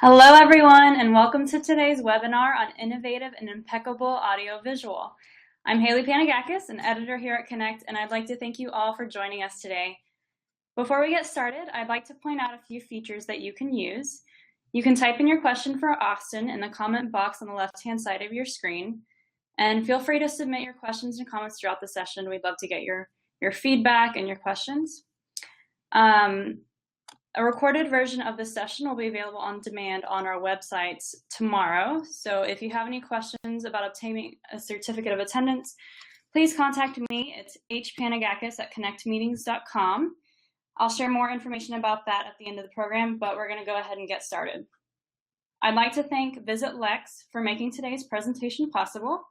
Hello, everyone, and welcome to today's webinar on innovative and impeccable audiovisual. I'm Haley Panagakis, an editor here at Connect, and I'd like to thank you all for joining us today. Before we get started, I'd like to point out a few features that you can use. You can type in your question for Austin in the comment box on the left-hand side of your screen, and feel free to submit your questions and comments throughout the session. We'd love to get your feedback and your questions. A recorded version of this session will be available on demand on our websites tomorrow. So if you have any questions about obtaining a certificate of attendance, please contact me. It's hpanagakis@connectmeetings.com. I'll share more information about that at the end of the program, but we're going to go ahead and get started. I'd like to thank Visit Lex for making today's presentation possible.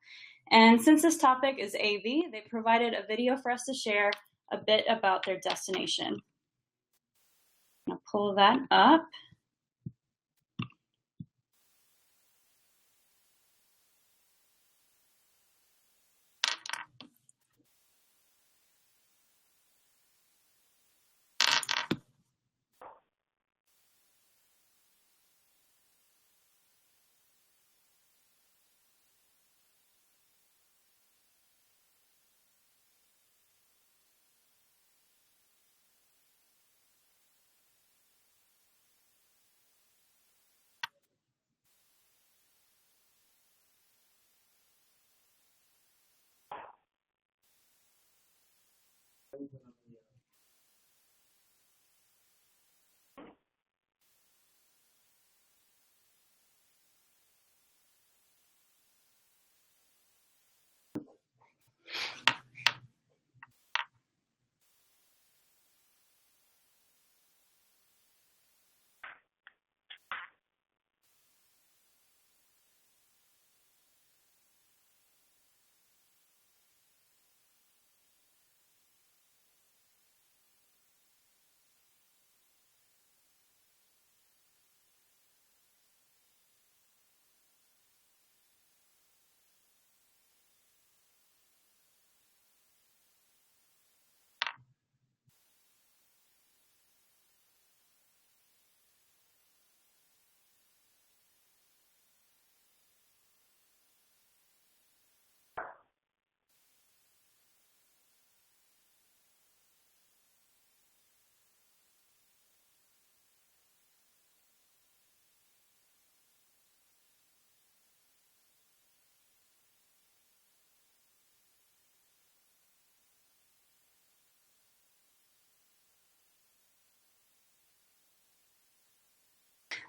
And since this topic is AV, they provided a video for us to share a bit about their destination. I'm going to pull that up.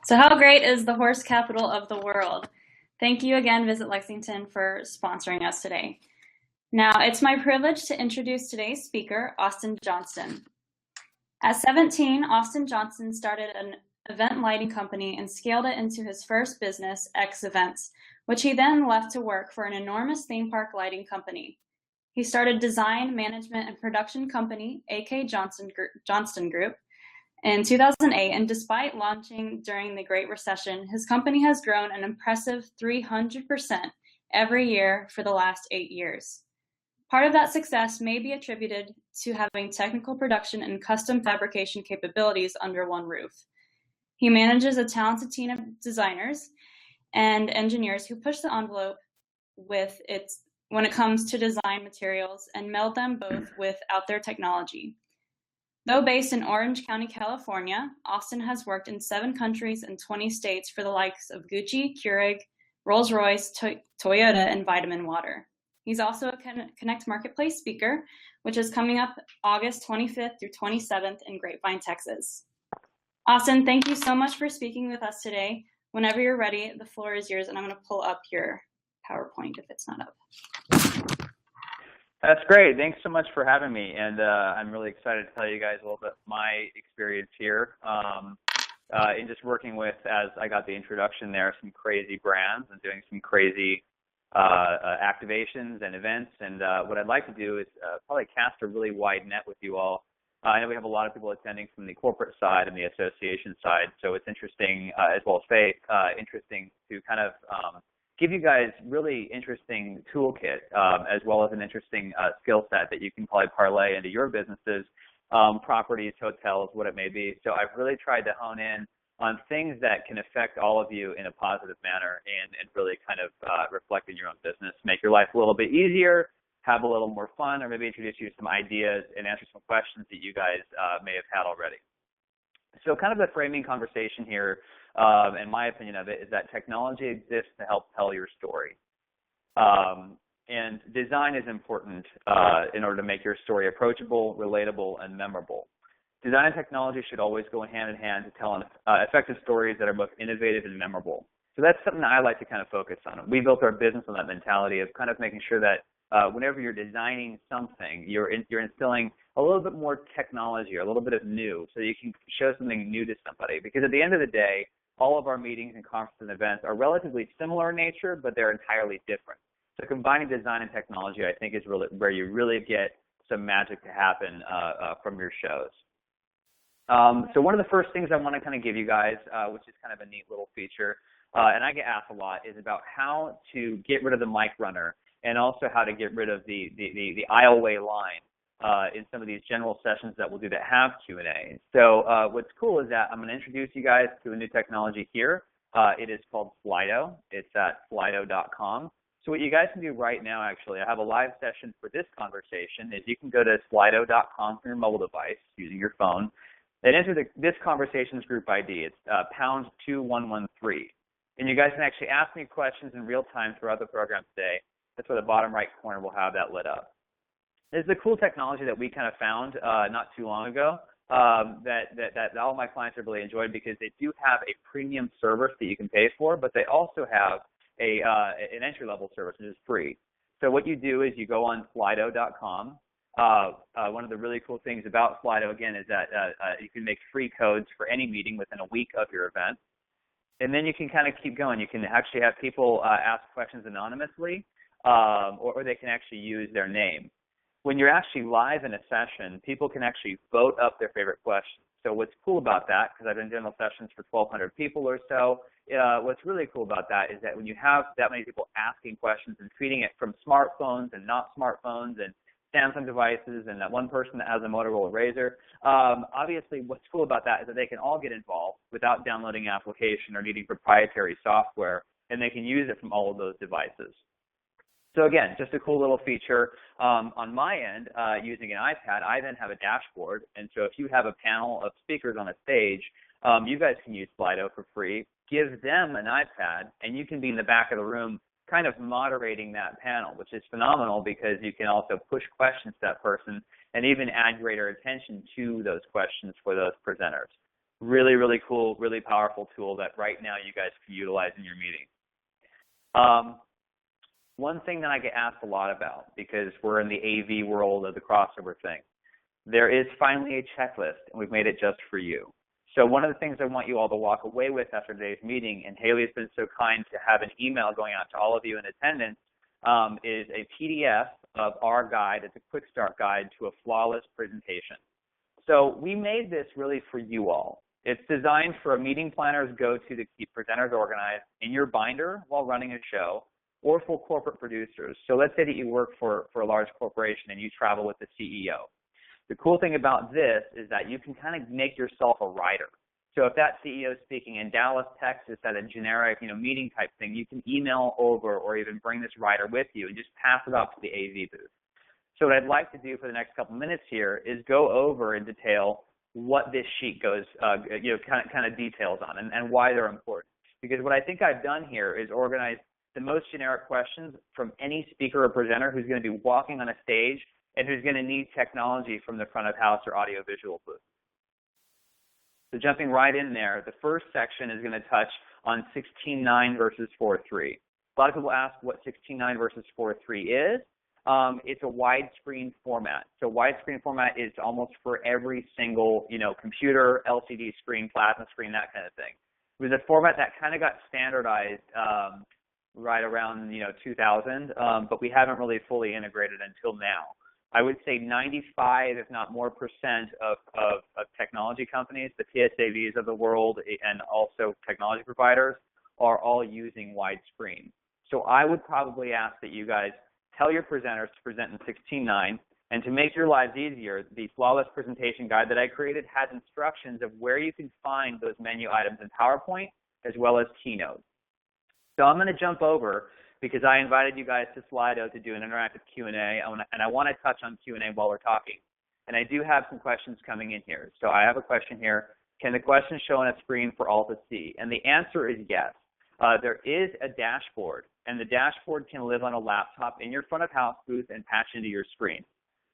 So how great is the horse capital of the world? Thank you again, Visit Lexington, for sponsoring us today. Now, it's my privilege to introduce today's speaker, Austin Johnston. At 17, Austin Johnston started an event lighting company and scaled it into his first business, X Events, which he then left to work for an enormous theme park lighting company. He started design, management, and production company, AK Johnston Group, in 2008, and despite launching during the Great Recession, his company has grown an impressive 300% every year for the last 8 years. Part of that success may be attributed to having technical production and custom fabrication capabilities under one roof. He manages a talented team of designers and engineers who push the envelope when it comes to design materials and meld them both with out there technology. Though based in Orange County, California, Austin has worked in 7 countries and 20 states for the likes of Gucci, Keurig, Rolls-Royce, Toyota, and Vitamin Water. He's also a Connect Marketplace speaker, which is coming up August 25th through 27th in Grapevine, Texas. Austin, thank you so much for speaking with us today. Whenever you're ready, the floor is yours, and I'm going to pull up your PowerPoint if it's not up. That's great. Thanks so much for having me, and I'm really excited to tell you guys a little bit my experience here in just working with, as I got the introduction there, some crazy brands and doing some crazy activations and events. And what I'd like to do is probably cast a really wide net with you all. I know we have a lot of people attending from the corporate side and the association side, so it's interesting, as well as Faye, interesting to kind of give you guys really interesting toolkit, as well as an interesting skill set that you can probably parlay into your businesses, properties, hotels, what it may be. So I've really tried to hone in on things that can affect all of you in a positive manner and really kind of reflect in your own business, make your life a little bit easier, have a little more fun, or maybe introduce you to some ideas and answer some questions that you guys may have had already. So kind of the framing conversation here, in my opinion of it, is that technology exists to help tell your story. And design is important in order to make your story approachable, relatable, and memorable. Design and technology should always go hand in hand to tell effective stories that are both innovative and memorable. So that's something that I like to kind of focus on. We built our business on that mentality of kind of making sure that whenever you're designing something, you're instilling a little bit more technology or a little bit of new so you can show something new to somebody. Because at the end of the day, all of our meetings and conferences and events are relatively similar in nature, but they're entirely different. So combining design and technology, I think, is really where you really get some magic to happen from your shows. So one of the first things I want to kind of give you guys, which is kind of a neat little feature, and I get asked a lot, is about how to get rid of the mic runner and also how to get rid of the aisleway line in some of these general sessions that we'll do that have Q&A. So what's cool is that I'm going to introduce you guys to a new technology here. It is called Slido. It's at slido.com. So what you guys can do right now, actually, I have a live session for this conversation, is you can go to slido.com from your mobile device using your phone and enter this conversation's group ID. It's #2113. And you guys can actually ask me questions in real time throughout the program today. That's where the bottom right corner will have that lit up. This is a cool technology that we kind of found not too long ago that all my clients have really enjoyed, because they do have a premium service that you can pay for, but they also have an entry-level service, which is free. So what you do is you go on slido.com. One of the really cool things about Slido, again, is that you can make free codes for any meeting within a week of your event. And then you can kind of keep going. You can actually have people ask questions anonymously, or they can actually use their name. When you're actually live in a session, people can actually vote up their favorite questions. So what's cool about that, because I've been doing those sessions for 1,200 people or so, what's really cool about that is that when you have that many people asking questions and treating it from smartphones and not smartphones and Samsung devices and that one person that has a Motorola Razr, obviously what's cool about that is that they can all get involved without downloading an application or needing proprietary software, and they can use it from all of those devices. So again, just a cool little feature. On my end, using an iPad, I then have a dashboard, and so if you have a panel of speakers on a stage, you guys can use Slido for free. Give them an iPad, and you can be in the back of the room kind of moderating that panel, which is phenomenal because you can also push questions to that person and even add greater attention to those questions for those presenters. Really, really cool, really powerful tool that right now you guys can utilize in your meeting. One thing that I get asked a lot about, because we're in the AV world of the crossover thing, there is finally a checklist, and we've made it just for you. So one of the things I want you all to walk away with after today's meeting, and Haley has been so kind to have an email going out to all of you in attendance, is a PDF of our guide. It's a quick start guide to a flawless presentation. So we made this really for you all. It's designed for a meeting planner's go-to to keep presenters organized in your binder while running a show, or for corporate producers. So let's say that you work for a large corporation and you travel with the CEO. The cool thing about this is that you can kind of make yourself a writer. So if that CEO is speaking in Dallas, Texas at a generic, meeting type thing, you can email over or even bring this writer with you and just pass it off to the AV booth. So what I'd like to do for the next couple minutes here is go over in detail what this sheet goes, kind of details on and why they're important. Because what I think I've done here is organize the most generic questions from any speaker or presenter who's going to be walking on a stage and who's going to need technology from the front of house or audiovisual booth. So jumping right in there, the first section is going to touch on 16:9 versus 4:3. A lot of people ask what 16:9 versus 4:3 is. It's a widescreen format. So widescreen format is almost for every single, computer, LCD screen, plasma screen, that kind of thing. It was a format that kind of got standardized right around 2000, but we haven't really fully integrated until now. I would say 95, if not more, percent of technology companies, the PSAVs of the world, and also technology providers are all using widescreen. So I would probably ask that you guys tell your presenters to present in 16:9, And to make your lives easier, the Flawless Presentation Guide that I created has instructions of where you can find those menu items in PowerPoint as well as Keynote. So I'm going to jump over because I invited you guys to Slido to do an interactive Q&A, and I want to touch on Q&A while we're talking. And I do have some questions coming in here. So I have a question here. Can the question show on a screen for all to see? And the answer is yes. There is a dashboard, and the dashboard can live on a laptop in your front of house booth and patch into your screen.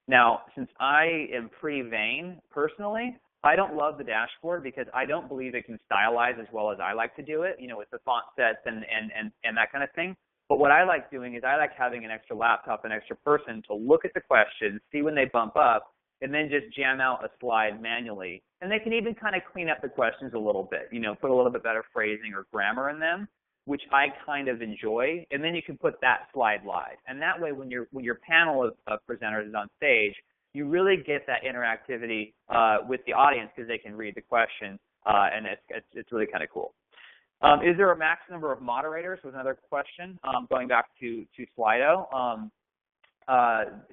Now, since I am pretty vain personally, I don't love the dashboard because I don't believe it can stylize as well as I like to do it, you know, with the font sets and that kind of thing. But what I like doing is I like having an extra laptop, an extra person to look at the questions, see when they bump up, and then just jam out a slide manually. And they can even kind of clean up the questions a little bit, you know, put a little bit better phrasing or grammar in them, which I kind of enjoy. And then you can put that slide live. And that way, when your panel of presenters is on stage, you really get that interactivity with the audience because they can read the question, and it's really kind of cool. Is there a max number of moderators? Was another question. Going back to Slido,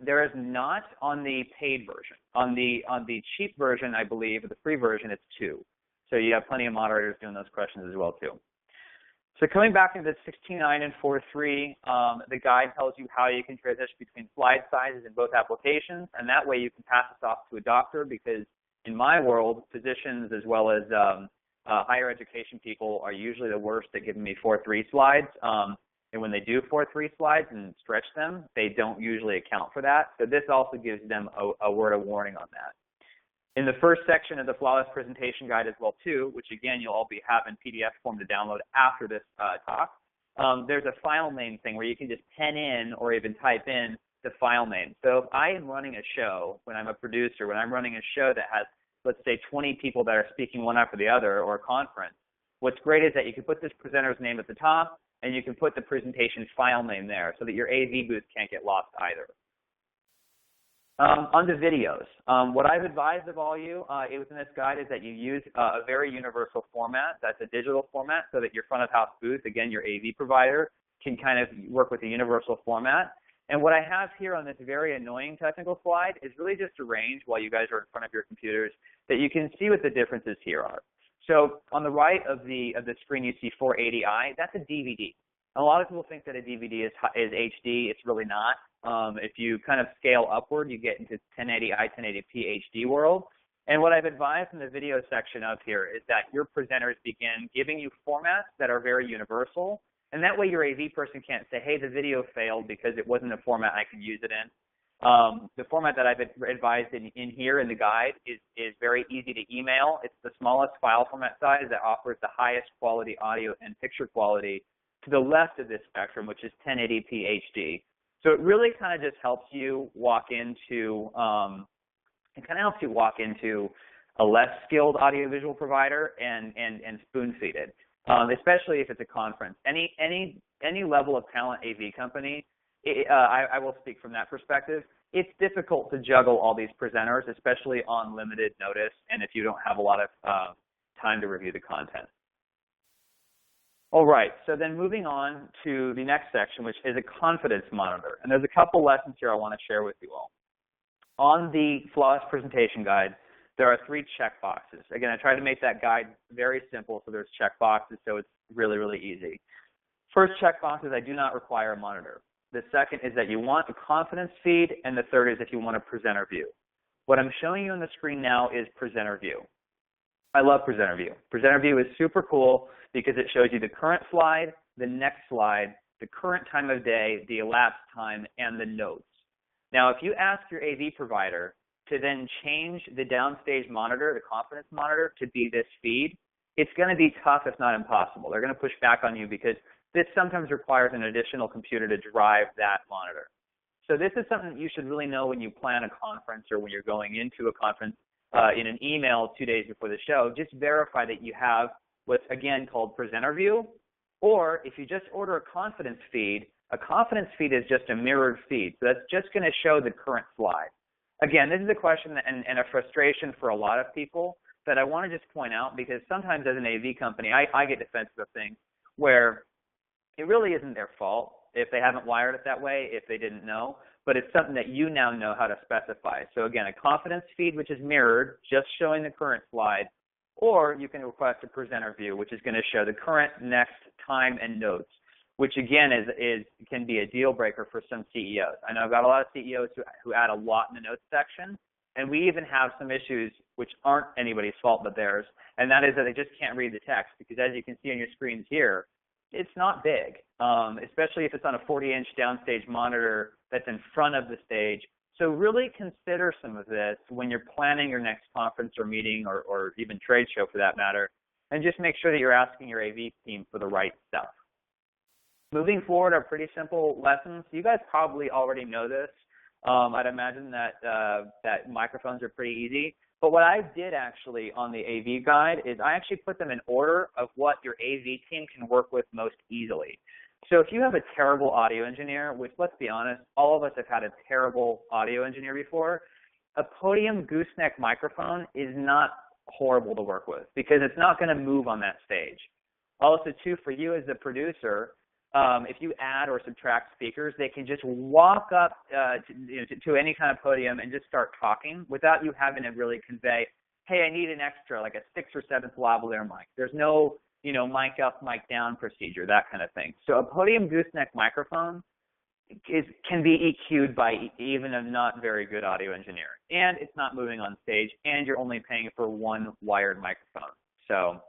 there is not on the paid version. On the cheap version, I believe, or the free version, it's 2. So you have plenty of moderators doing those questions as well too. So coming back into 16.9 and 4.3, the guide tells you how you can transition between slide sizes in both applications, and that way you can pass this off to a doctor because in my world, physicians as well as higher education people are usually the worst at giving me 4.3 slides. And when they do 4.3 slides and stretch them, they don't usually account for that. So this also gives them a word of warning on that. In the first section of the Flawless Presentation Guide as well too, which again you'll all have in PDF form to download after this talk, there's a file name thing where you can just pen in or even type in the file name. So if I am running a show, when I'm a producer, when I'm running a show that has, let's say, 20 people that are speaking one after the other, or a conference, what's great is that you can put this presenter's name at the top and you can put the presentation file name there so that your AV booth can't get lost either. On the videos, what I've advised of all you within this guide is that you use a very universal format. That's a digital format so that your front of house booth, again, your AV provider, can kind of work with a universal format. And what I have here on this very annoying technical slide is really just arranged while you guys are in front of your computers that you can see what the differences here are. So on the right of the screen, you see 480i. That's a DVD. A lot of people think that a DVD is HD. It's really not. If you kind of scale upward, you get into 1080i, 1080p HD world. And what I've advised in the video section of here is that your presenters begin giving you formats that are very universal. And that way your AV person can't say, hey, the video failed because it wasn't a format I could use it in. The format that I've advised in here in the guide is very easy to email. It's the smallest file format size that offers the highest quality audio and picture quality to the left of this spectrum, which is 1080p HD. So it really kind of just helps you walk into a less skilled audiovisual provider and spoon feed it, especially if it's a conference. Any level of talent AV company, I will speak from that perspective. It's difficult to juggle all these presenters, especially on limited notice and if you don't have a lot of time to review the content. All right, so then moving on to the next section, which is a confidence monitor. And there's a couple lessons here I want to share with you all. On the Flawless Presentation Guide, there are 3 check boxes. Again, I try to make that guide very simple, so there's check boxes, so it's really, really easy. First check box is I do not require a monitor. The second is that you want a confidence feed, and the third is if you want a presenter view. What I'm showing you on the screen now is presenter view. I love presenter view. Presenter view is super cool because it shows you the current slide, the next slide, the current time of day, the elapsed time, and the notes. Now, if you ask your AV provider to then change the downstage monitor, the confidence monitor, to be this feed, it's going to be tough, if not impossible. They're going to push back on you because this sometimes requires an additional computer to drive that monitor. So this is something that you should really know when you plan a conference or when you're going into a conference in an email 2 days before the show. Just verify that you have what's, again, called presenter view. Or if you just order a confidence feed is just a mirrored feed. So that's just going to show the current slide. Again, this is a question and a frustration for a lot of people that I want to just point out because sometimes as an AV company, I get defensive of things where it really isn't their fault if they haven't wired it that way, if they didn't know. but it's something that you now know how to specify. So again, a confidence feed, which is mirrored, just showing the current slide, or you can request a presenter view, which is going to show the current, next, time, and notes, which again can be a deal breaker for some CEOs. I know I've got a lot of CEOs who add a lot in the notes section, and we even have some issues which aren't anybody's fault but theirs, and that is that they just can't read the text, because as you can see on your screens here, it's not big, especially if it's on a 40-inch downstage monitor that's in front of the stage. So really consider some of this when you're planning your next conference or meeting or even trade show for that matter, and just make sure that you're asking your AV team for the right stuff. Moving forward are pretty simple lessons. You guys probably already know this. I'd imagine that microphones are pretty easy. But what I did actually on the AV guide is I actually put them in order of what your AV team can work with most easily. So if you have a terrible audio engineer, which let's be honest, all of us have had a terrible audio engineer before, a Podium Gooseneck microphone is not horrible to work with because it's not going to move on that stage. Also, too, for you as the producer, if you add or subtract speakers, they can just walk up to any kind of podium and just start talking without you having to really convey, hey, I need an extra, like a 6th or 7th lavalier mic. There's no, mic up, mic down procedure, that kind of thing. So a Podium Gooseneck microphone can be EQ'd by even a not very good audio engineer. And it's not moving on stage, and you're only paying for one wired microphone. So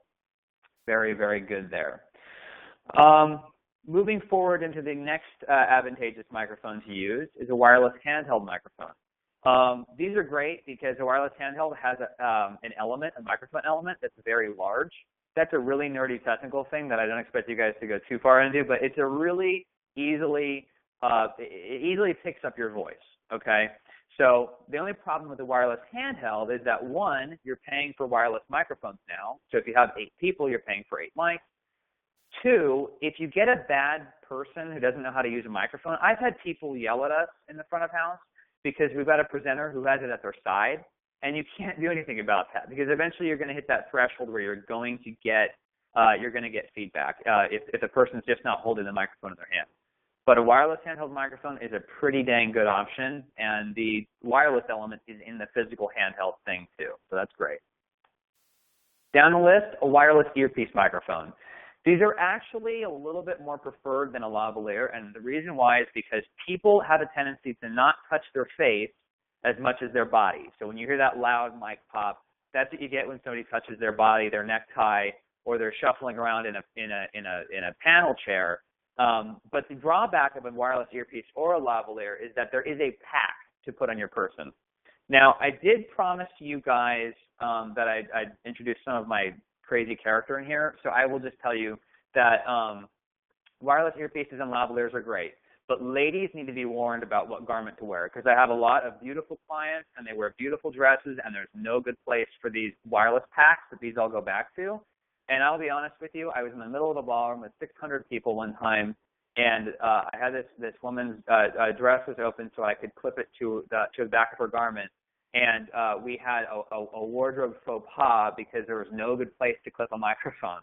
very, very good there. Moving forward into the next advantageous microphone to use is a wireless handheld microphone. These are great because a wireless handheld has a microphone element that's very large. That's a really nerdy technical thing that I don't expect you guys to go too far into, but it's a really it easily picks up your voice, okay? So the only problem with the wireless handheld is that, one, you're paying for wireless microphones now. So if you have 8 people, you're paying for 8 mics. 2, if you get a bad person who doesn't know how to use a microphone, I've had people yell at us in the front of house because we've got a presenter who has it at their side, and you can't do anything about that because eventually you're going to hit that threshold where you're going to get feedback if the person's just not holding the microphone in their hand. But a wireless handheld microphone is a pretty dang good option, and the wireless element is in the physical handheld thing too, so that's great. Down the list, a wireless earpiece microphone. These are actually a little bit more preferred than a lavalier, and the reason why is because people have a tendency to not touch their face as much as their body. So when you hear that loud mic pop, that's what you get when somebody touches their body, their necktie, or they're shuffling around in a panel chair. But the drawback of a wireless earpiece or a lavalier is that there is a pack to put on your person. Now, I did promise you guys that I'd introduce some of my crazy character in here, so I will just tell you that wireless earpieces and lavaliers are great, but ladies need to be warned about what garment to wear because I have a lot of beautiful clients and they wear beautiful dresses and there's no good place for these wireless packs that these all go back to. And I'll be honest with you, I was in the middle of a ballroom with 600 people one time, and I had this woman's dress was open so I could clip it to the back of her garment. And we had a wardrobe faux pas because there was no good place to clip a microphone.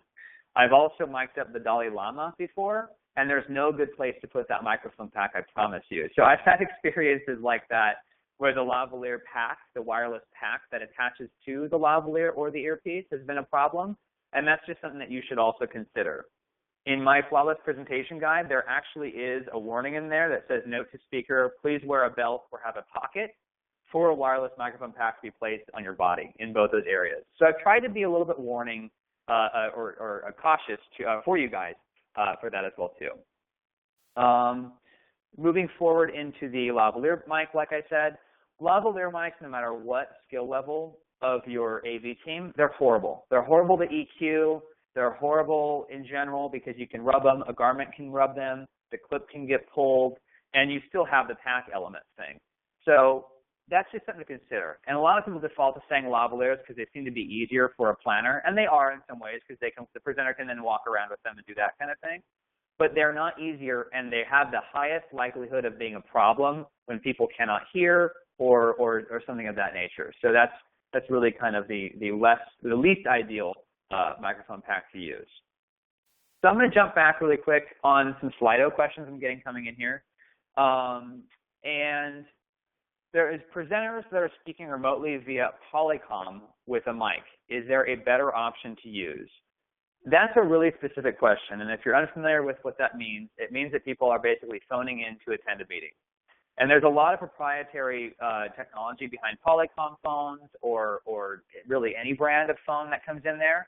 I've also mic'd up the Dalai Lama before, and there's no good place to put that microphone pack, I promise you. So I've had experiences like that where the lavalier pack, the wireless pack that attaches to the lavalier or the earpiece has been a problem, and that's just something that you should also consider. In my flawless presentation guide, there actually is a warning in there that says, note to speaker, please wear a belt or have a pocket for a wireless microphone pack to be placed on your body in both those areas. So I've tried to be a little bit warning or cautious for you guys for that as well too. Moving forward into the lavalier mic, like I said, lavalier mics, no matter what skill level of your AV team, they're horrible. They're horrible to EQ. They're horrible in general because you can rub them, a garment can rub them, the clip can get pulled, and you still have the pack element thing. So that's just something to consider. And a lot of people default to saying lavaliers because they seem to be easier for a planner, and they are in some ways because the presenter can then walk around with them and do that kind of thing. But they're not easier, and they have the highest likelihood of being a problem when people cannot hear or something of that nature. So that's really kind of the least ideal microphone pack to use. So I'm going to jump back really quick on some Slido questions I'm getting coming in here. and there is presenters that are speaking remotely via Polycom with a mic. Is there a better option to use? That's a really specific question, and if you're unfamiliar with what that means, it means that people are basically phoning in to attend a meeting. And there's a lot of proprietary technology behind Polycom phones or really any brand of phone that comes in there,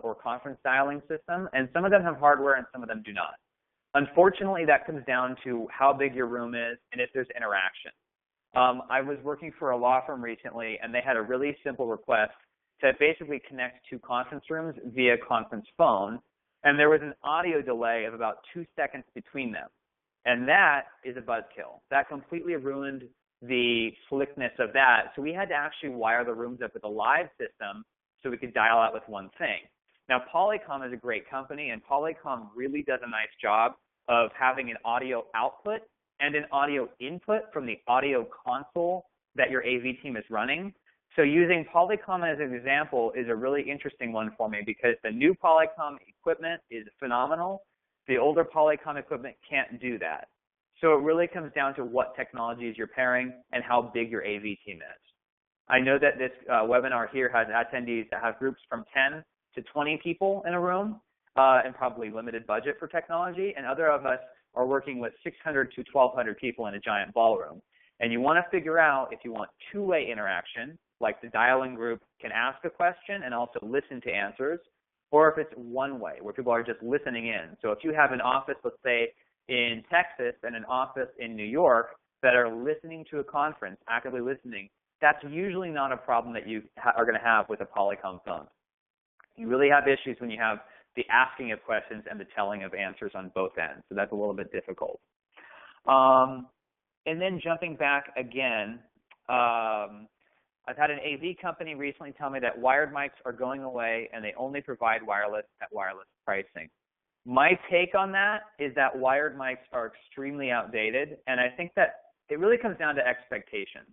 or conference dialing system, and some of them have hardware and some of them do not. Unfortunately, that comes down to how big your room is and if there's interaction. I was working for a law firm recently, and they had a really simple request to basically connect two conference rooms via conference phone, and there was an audio delay of about 2 seconds between them. And that is a buzzkill. That completely ruined the slickness of that. So we had to actually wire the rooms up with a live system so we could dial out with one thing. Now, Polycom is a great company, and Polycom really does a nice job of having an audio output and an audio input from the audio console that your AV team is running. So using Polycom as an example is a really interesting one for me because the new Polycom equipment is phenomenal. The older Polycom equipment can't do that. So it really comes down to what technologies you're pairing and how big your AV team is. I know that this webinar here has attendees that have groups from 10 to 20 people in a room and probably limited budget for technology, and other of us are working with 600 to 1,200 people in a giant ballroom. And you want to figure out if you want two-way interaction, like the dialing group can ask a question and also listen to answers, or if it's one way, where people are just listening in. So if you have an office, let's say, in Texas and an office in New York that are listening to a conference, actively listening, that's usually not a problem that you are going to have with a Polycom phone. You really have issues when you have the asking of questions and the telling of answers on both ends. So that's a little bit difficult. And then jumping back again, I've had an AV company recently tell me that wired mics are going away and they only provide wireless at wireless pricing. My take on that is that wired mics are extremely outdated, and I think that it really comes down to expectations.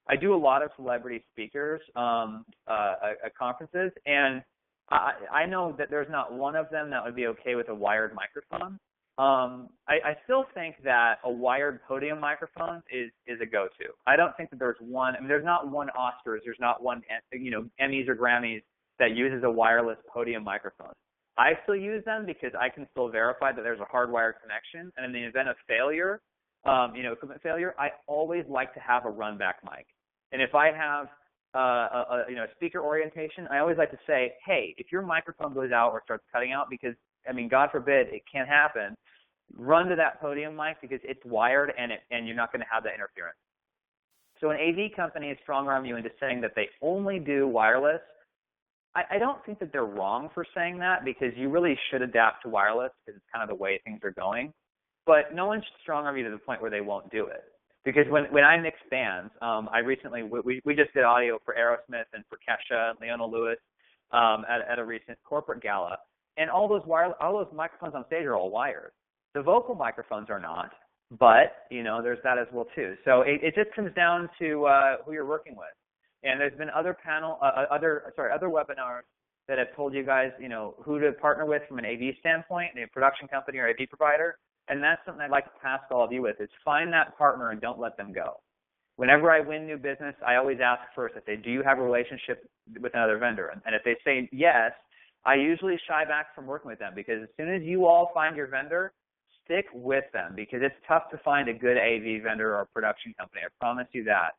I do a lot of celebrity speakers at conferences, and I know that there's not one of them that would be okay with a wired microphone. I still think that a wired podium microphone is a go-to. I don't think that there's one. I mean, there's not one Oscars. There's not one, Emmys or Grammys that uses a wireless podium microphone. I still use them because I can still verify that there's a hardwired connection. And in the event of failure, equipment failure, I always like to have a run-back mic. And if I have a speaker orientation, I always like to say, hey, if your microphone goes out or starts cutting out, because God forbid, it can't happen, run to that podium mic because it's wired and you're not going to have that interference. So an AV company is strong-arm you into saying that they only do wireless. I don't think that they're wrong for saying that because you really should adapt to wireless because it's kind of the way things are going. But no one should strong-arm you to the point where they won't do it. Because when I mix bands, I recently, we just did audio for Aerosmith and for Kesha and Leona Lewis at a recent corporate gala. And all those microphones on stage are all wired. The vocal microphones are not, but there's that as well too. So it just comes down to who you're working with. And there's been other webinars that have told you guys who to partner with from an AV standpoint, a production company or AV provider. And that's something I'd like to task all of you with: is find that partner and don't let them go. Whenever I win new business, I always ask first, I say, do you have a relationship with another vendor? And if they say yes, I usually shy back from working with them because as soon as you all find your vendor, stick with them because it's tough to find a good AV vendor or production company. I promise you that.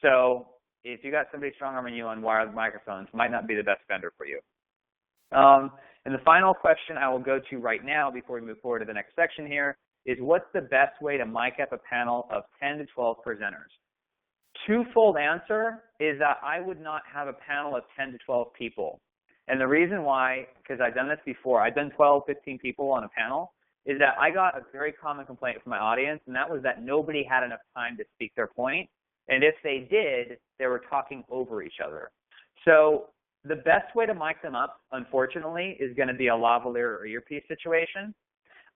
So if you got somebody strong-arming you on wired microphones, might not be the best vendor for you. And the final question I will go to right now before we move forward to the next section here is what's the best way to mic up a panel of 10 to 12 presenters? Twofold answer is that I would not have a panel of 10 to 12 people. And the reason why, because I've done this before, I've done 12, 15 people on a panel, is that I got a very common complaint from my audience, and that was that nobody had enough time to speak their point. And if they did, they were talking over each other. So the best way to mic them up, unfortunately, is going to be a lavalier or earpiece situation.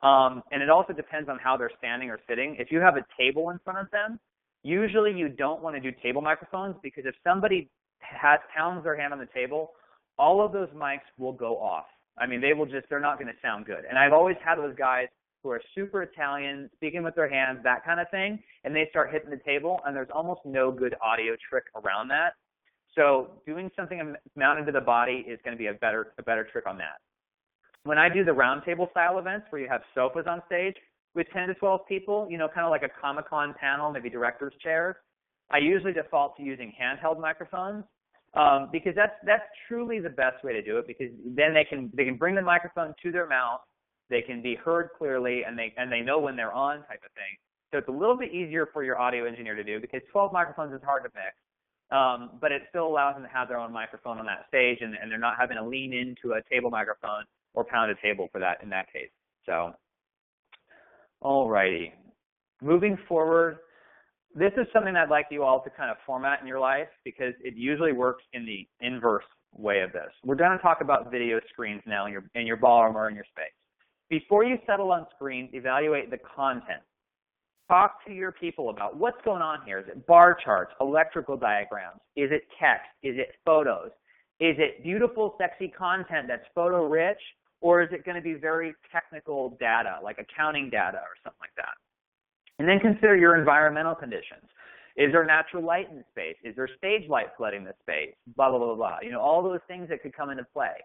And it also depends on how they're standing or sitting. If you have a table in front of them, usually you don't want to do table microphones because if somebody pounds their hand on the table, all of those mics will go off. I mean, they're not going to sound good. And I've always had those guys who are super Italian, speaking with their hands, that kind of thing, and they start hitting the table, and there's almost no good audio trick around that. So doing something mounted to the body is going to be a better trick on that. When I do the roundtable style events where you have sofas on stage with 10 to 12 people, you know, kind of like a Comic-Con panel, maybe director's chairs, I usually default to using handheld microphones because that's truly the best way to do it, because then they can bring the microphone to their mouth, they can be heard clearly, and they know when they're on, type of thing. So it's a little bit easier for your audio engineer to do, because 12 microphones is hard to mix. But it still allows them to have their own microphone on that stage, and they're not having to lean into a table microphone or pound a table for that in that case. So, alrighty. Moving forward, this is something I'd like you all to kind of format in your life, because it usually works in the inverse way of this. We're going to talk about video screens now in your ballroom or in your space. Before you settle on screens, evaluate the content. Talk to your people about what's going on here. Is it bar charts, electrical diagrams? Is it text? Is it photos? Is it beautiful, sexy content that's photo rich? Or is it going to be very technical data, like accounting data or something like that? And then consider your environmental conditions. Is there natural light in the space? Is there stage light flooding the space? Blah, blah, blah, blah. You know, all those things that could come into play.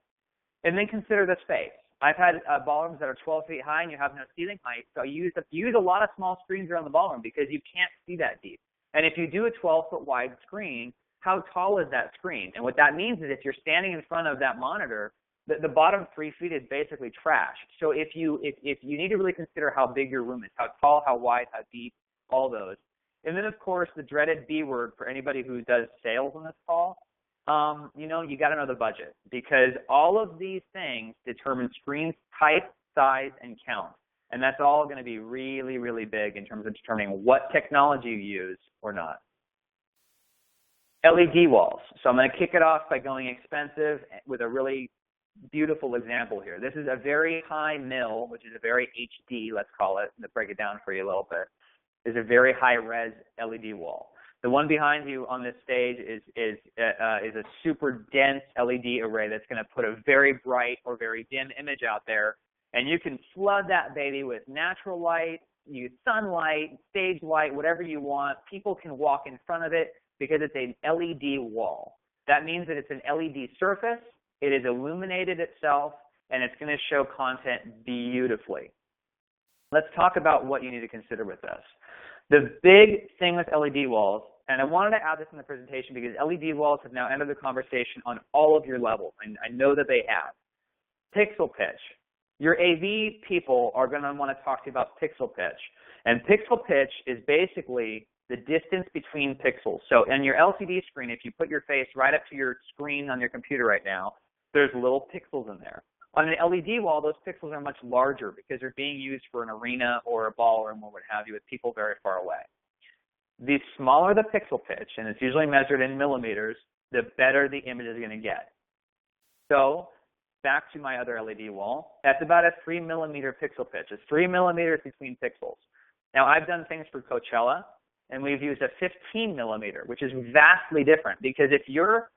And then consider the space. I've had ballrooms that are 12 feet high and you have no ceiling height, so you use a lot of small screens around the ballroom because you can't see that deep. And if you do a 12-foot wide screen, how tall is that screen? And what that means is if you're standing in front of that monitor, the bottom 3 feet is basically trash. So if you need to really consider how big your room is, how tall, how wide, how deep, all those. And then, of course, the dreaded B word for anybody who does sales on this call. You know, you got to know the budget, because all of these things determine screen type, size, and count. And that's all going to be really, really big in terms of determining what technology you use or not. LED walls. So I'm going to kick it off by going expensive with a really beautiful example here. This is a very high mil, which is a very HD, let's call it, to break it down for you a little bit, is a very high res LED wall. The one behind you on this stage is a super dense LED array that's going to put a very bright or very dim image out there, and you can flood that baby with natural light, use sunlight, stage light, whatever you want. People can walk in front of it because it's an LED wall. That means that it's an LED surface, it is illuminated itself, and it's going to show content beautifully. Let's talk about what you need to consider with this. The big thing with LED walls, and I wanted to add this in the presentation because LED walls have now entered the conversation on all of your levels, and I know that they have. Pixel pitch. Your AV people are going to want to talk to you about pixel pitch. And pixel pitch is basically the distance between pixels. So on your LCD screen, if you put your face right up to your screen on your computer right now, there's little pixels in there. On an LED wall, those pixels are much larger because they're being used for an arena or a ballroom or what have you with people very far away. The smaller the pixel pitch, and it's usually measured in millimeters, the better the image is going to get. So back to my other LED wall, that's about a 3 millimeter pixel pitch. It's 3 millimeters between pixels. Now, I've done things for Coachella, and we've used a 15 millimeter, which is vastly different, because if you're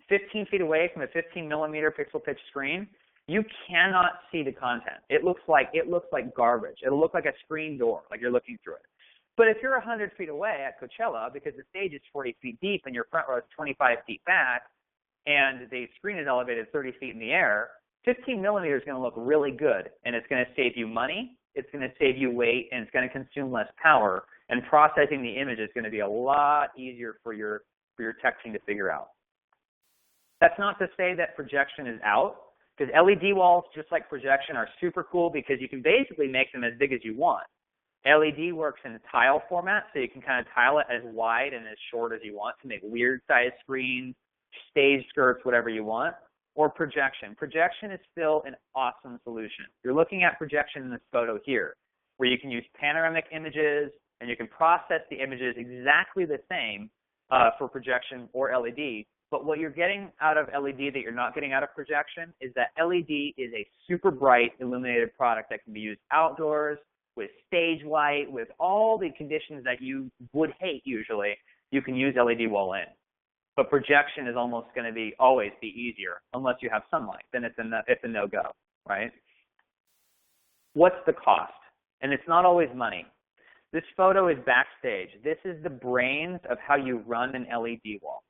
15 feet away from a 15 millimeter pixel pitch screen, you cannot see the content. It looks like garbage. It'll look like a screen door, like you're looking through it. But if you're 100 feet away at Coachella, because the stage is 40 feet deep and your front row is 25 feet back, and the screen is elevated 30 feet in the air, 15 millimeters is going to look really good, and it's going to save you money, it's going to save you weight, and it's going to consume less power, and processing the image is going to be a lot easier for your tech team to figure out. That's not to say that projection is out, because LED walls, just like projection, are super cool because you can basically make them as big as you want. LED works in tile format, so you can kind of tile it as wide and as short as you want to make weird sized screens, stage skirts, whatever you want. Or projection. Projection is still an awesome solution. You're looking at projection in this photo here, where you can use panoramic images and you can process the images exactly the same for projection or LED. But what you're getting out of LED that you're not getting out of projection is that LED is a super bright illuminated product that can be used outdoors, with stage light, with all the conditions that you would hate usually. You can use LED wall in. But projection is almost going to be always be easier unless you have sunlight. Then it's a no-go, right? What's the cost? And it's not always money. This photo is backstage. This is the brains of how you run an LED wall.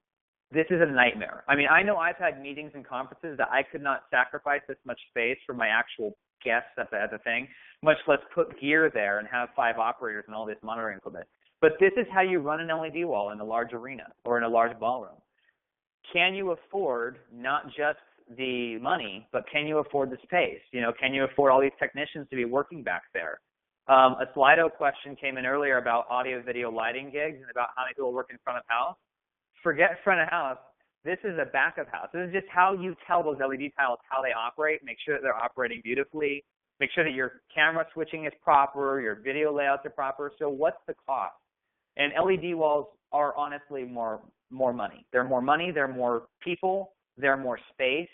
This is a nightmare. I mean, I know I've had meetings and conferences that I could not sacrifice this much space for my actual guests at the thing, much less put gear there and have 5 operators and all this monitoring equipment. But this is how you run an LED wall in a large arena or in a large ballroom. Can you afford not just the money, but can you afford the space? You know, can you afford all these technicians to be working back there? A Slido question came in earlier about audio, video, lighting gigs and about how many people work in front of house. Forget front of house. This is a back of house. This is just how you tell those LED tiles how they operate. Make sure that they're operating beautifully. Make sure that your camera switching is proper, your video layouts are proper. So what's the cost? And LED walls are honestly more money. They're more money, they're more people, they're more space,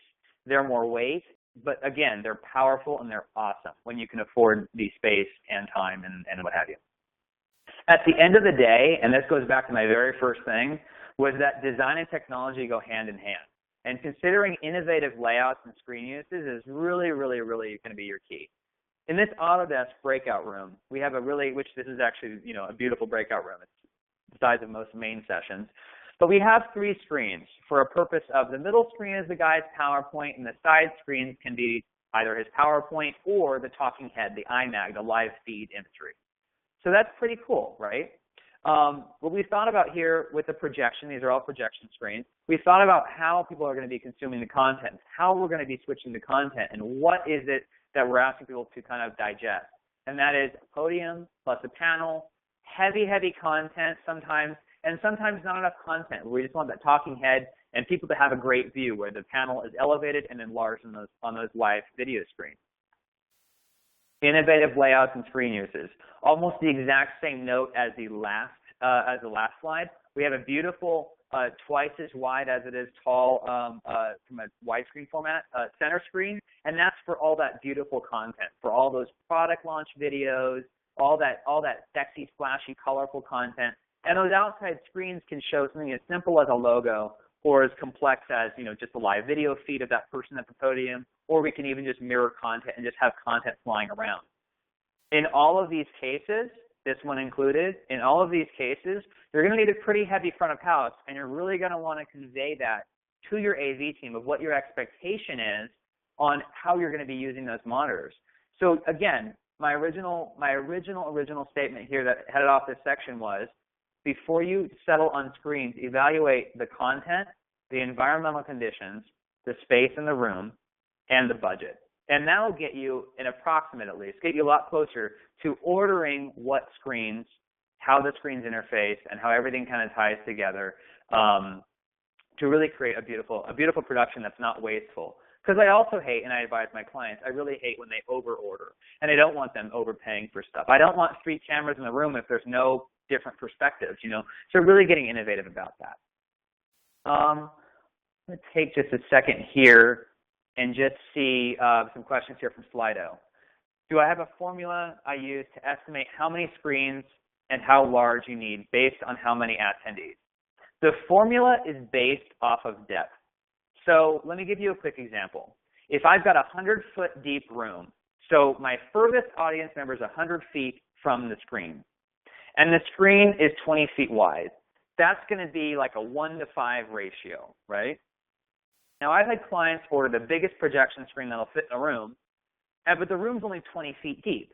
they're more weight. But again, they're powerful and they're awesome when you can afford the space and time and what have you. At the end of the day, and this goes back to my very first thing, was that design and technology go hand in hand. And considering innovative layouts and screen uses is really, really, really going to be your key. In this Autodesk breakout room, we have which this is actually, you know, a beautiful breakout room. It's the size of most main sessions. But we have 3 screens for a purpose of the middle screen is the guy's PowerPoint, and the side screens can be either his PowerPoint or the talking head, the iMag, the live feed imagery. So that's pretty cool, right? What we thought about here with the projection, these are all projection screens, we thought about how people are going to be consuming the content, how we're going to be switching the content, and what is it that we're asking people to kind of digest. And that is a podium plus a panel, heavy content sometimes, and sometimes not enough content. We just want that talking head and people to have a great view where the panel is elevated and enlarged on those live video screens. Innovative layouts and screen uses. Almost the exact same note as the last slide. We have a beautiful, twice as wide as it is tall from a widescreen format, center screen, and that's for all that beautiful content, for all those product launch videos, all that sexy, flashy, colorful content. And those outside screens can show something as simple as a logo or as complex as, you know, just a live video feed of that person at the podium, or we can even just mirror content and just have content flying around. In all of these cases, this one included, in all of these cases, you're going to need a pretty heavy front of house, and you're really going to want to convey that to your AV team of what your expectation is on how you're going to be using those monitors. So again, my original statement here that headed off this section was, before you settle on screens, evaluate the content, the environmental conditions, the space in the room, and the budget. And that will get you, in approximate at least, get you a lot closer to ordering what screens, how the screens interface, and how everything kind of ties together to really create a beautiful production that's not wasteful. Because I also hate, and I advise my clients, I really hate when they over-order. And I don't want them overpaying for stuff. I don't want 3 cameras in the room if there's no different perspectives, you know. So really getting innovative about that. Let's take just a second here and just see some questions here from Slido. Do I have a formula I use to estimate how many screens and how large you need based on how many attendees? The formula is based off of depth. So let me give you a quick example. If I've got a 100-foot deep room, so my furthest audience member is 100 feet from the screen, and the screen is 20 feet wide, that's going to be like a 1-to-5 ratio, right? Now, I've had clients order the biggest projection screen that'll fit in a room, but the room's only 20 feet deep.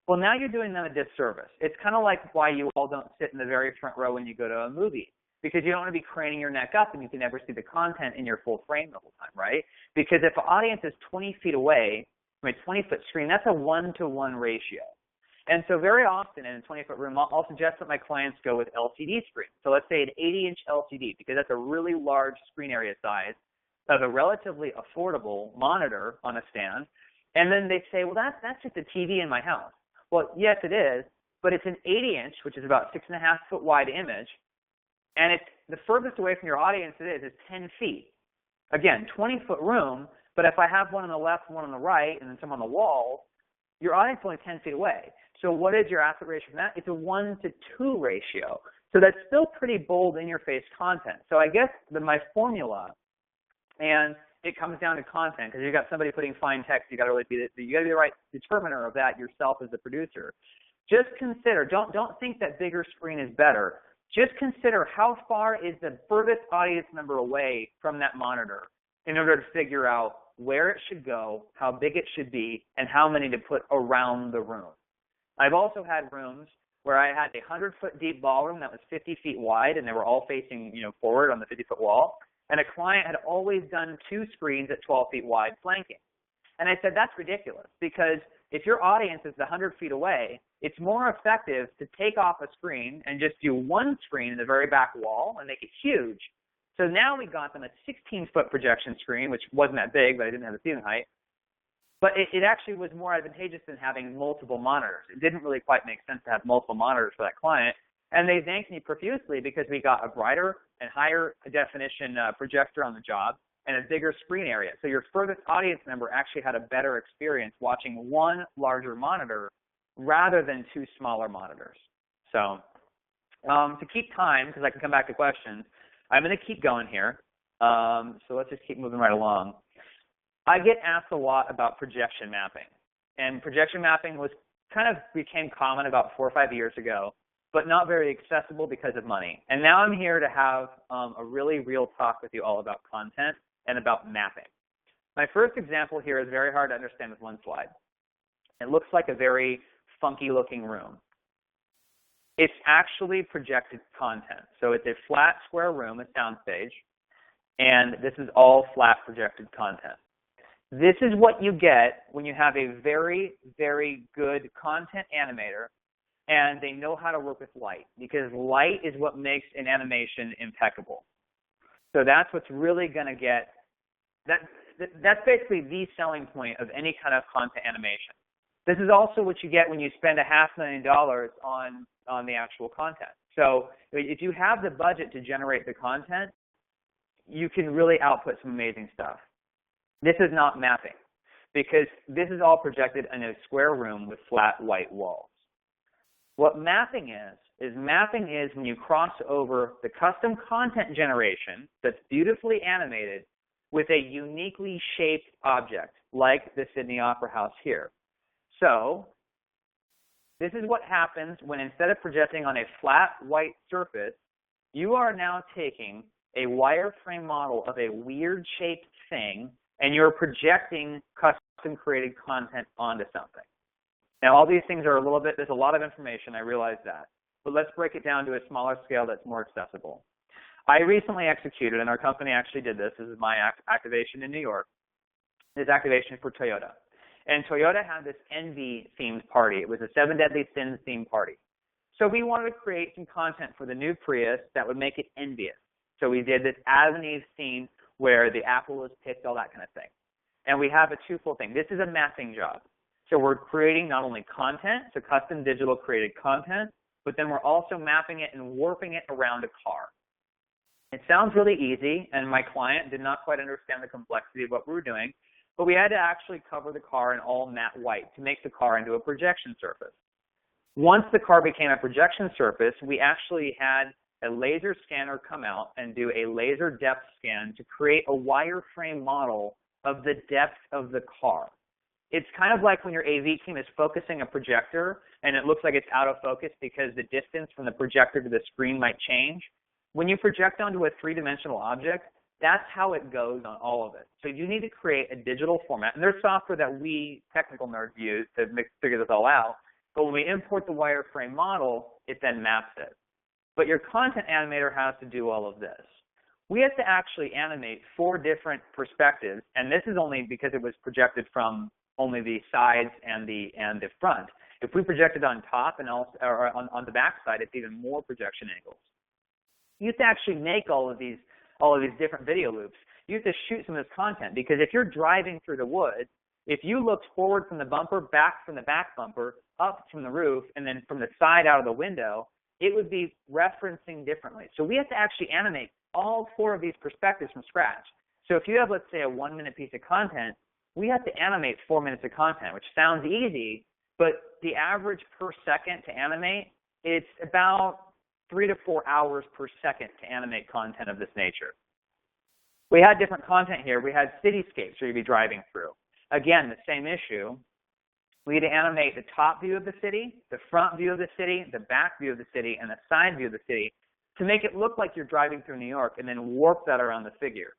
Well, now you're doing them a disservice. It's kind of like why you all don't sit in the very front row when you go to a movie, because you don't want to be craning your neck up and you can never see the content in your full frame the whole time, right? Because if the audience is 20 feet away from a 20-foot screen, that's a 1-to-1 ratio. And so very often in a 20-foot room, I'll suggest that my clients go with LCD screens. So let's say an 80-inch LCD, because that's a really large screen area size of a relatively affordable monitor on a stand. And then they say, well, that's just a TV in my house. Well, yes, it is, but it's an 80-inch, which is about 6.5-foot wide image, and it's the furthest away from your audience it is 10 feet. Again, 20-foot room, but if I have one on the left and one on the right and then some on the wall, your audience is only 10 feet away. So what is your aspect ratio from that? It's a 1-to-2 ratio. So that's still pretty bold in-your-face content. So I guess my formula, and it comes down to content, because you've got somebody putting fine text. You got to really be the right determiner of that yourself as the producer. Just consider, don't think that bigger screen is better. Just consider how far is the furthest audience member away from that monitor in order to figure out where it should go, how big it should be, and how many to put around the room. I've also had rooms where I had a 100-foot deep ballroom that was 50 feet wide, and they were all facing, forward on the 50-foot wall. And a client had always done 2 screens at 12 feet wide flanking. And I said, that's ridiculous, because if your audience is 100 feet away, it's more effective to take off a screen and just do 1 screen in the very back wall and make it huge. So now we got them a 16-foot projection screen, which wasn't that big, but I didn't have the ceiling height. But it actually was more advantageous than having multiple monitors. It didn't really quite make sense to have multiple monitors for that client. And they thanked me profusely because we got a brighter and higher definition projector on the job and a bigger screen area. So your furthest audience member actually had a better experience watching 1 larger monitor rather than 2 smaller monitors. So to keep time, because I can come back to questions, I'm going to keep going here. So let's just keep moving right along. I get asked a lot about projection mapping. And projection mapping became common about 4 or 5 years ago, but not very accessible because of money. And now I'm here to have a really real talk with you all about content and about mapping. My first example here is very hard to understand with one slide. It looks like a very funky looking room. It's actually projected content. So it's a flat square room, a soundstage, and this is all flat projected content. This is what you get when you have a very, very good content animator and they know how to work with light, because light is what makes an animation impeccable. So that's what's really going to get, that's basically the selling point of any kind of content animation. This is also what you get when you spend $500,000 on the actual content. So if you have the budget to generate the content, you can really output some amazing stuff. This is not mapping, because this is all projected in a square room with flat white walls. What mapping is when you cross over the custom content generation that's beautifully animated with a uniquely shaped object, like the Sydney Opera House here. So this is what happens when, instead of projecting on a flat white surface, you are now taking a wireframe model of a weird shaped thing and you're projecting custom created content onto something. Now, all these things are there's a lot of information, I realize that, but let's break it down to a smaller scale that's more accessible. I recently executed, and our company actually did this. This is my activation in New York. This activation for Toyota. And Toyota had this envy themed party. It was a 7 Deadly Sins themed party. So we wanted to create some content for the new Prius that would make it envious. So we did this Adam and Eve scene where the apple was picked, all that kind of thing. And we have a twofold thing. This is a mapping job. So we're creating not only content, so custom digital created content, but then we're also mapping it and warping it around a car. It sounds really easy, and my client did not quite understand the complexity of what we were doing, but we had to actually cover the car in all matte white to make the car into a projection surface. Once the car became a projection surface, we actually had a laser scanner come out and do a laser depth scan to create a wireframe model of the depth of the car. It's kind of like when your AV team is focusing a projector and it looks like it's out of focus because the distance from the projector to the screen might change. When you project onto a three-dimensional object, that's how it goes on all of it. So you need to create a digital format. And there's software that we technical nerds use to figure this all out. But when we import the wireframe model, it then maps it. But your content animator has to do all of this. We have to actually animate 4 different perspectives, and this is only because it was projected from only the sides and the front. If we project it on top and also or on the back side, it's even more projection angles. You have to actually make all of these different video loops. You have to shoot some of this content, because if you're driving through the woods, if you looked forward from the bumper, back from the back bumper, up from the roof, and then from the side out of the window, it would be referencing differently. So we have to actually animate all 4 of these perspectives from scratch. So if you have, let's say, a 1-minute piece of content, we have to animate 4 minutes of content, which sounds easy, but the average per second to animate, it's about 3 to 4 hours per second to animate content of this nature. We had different content here. We had cityscapes where you'd be driving through. Again, the same issue. We had to animate the top view of the city, the front view of the city, the back view of the city, and the side view of the city to make it look like you're driving through New York and then warp that around the figure.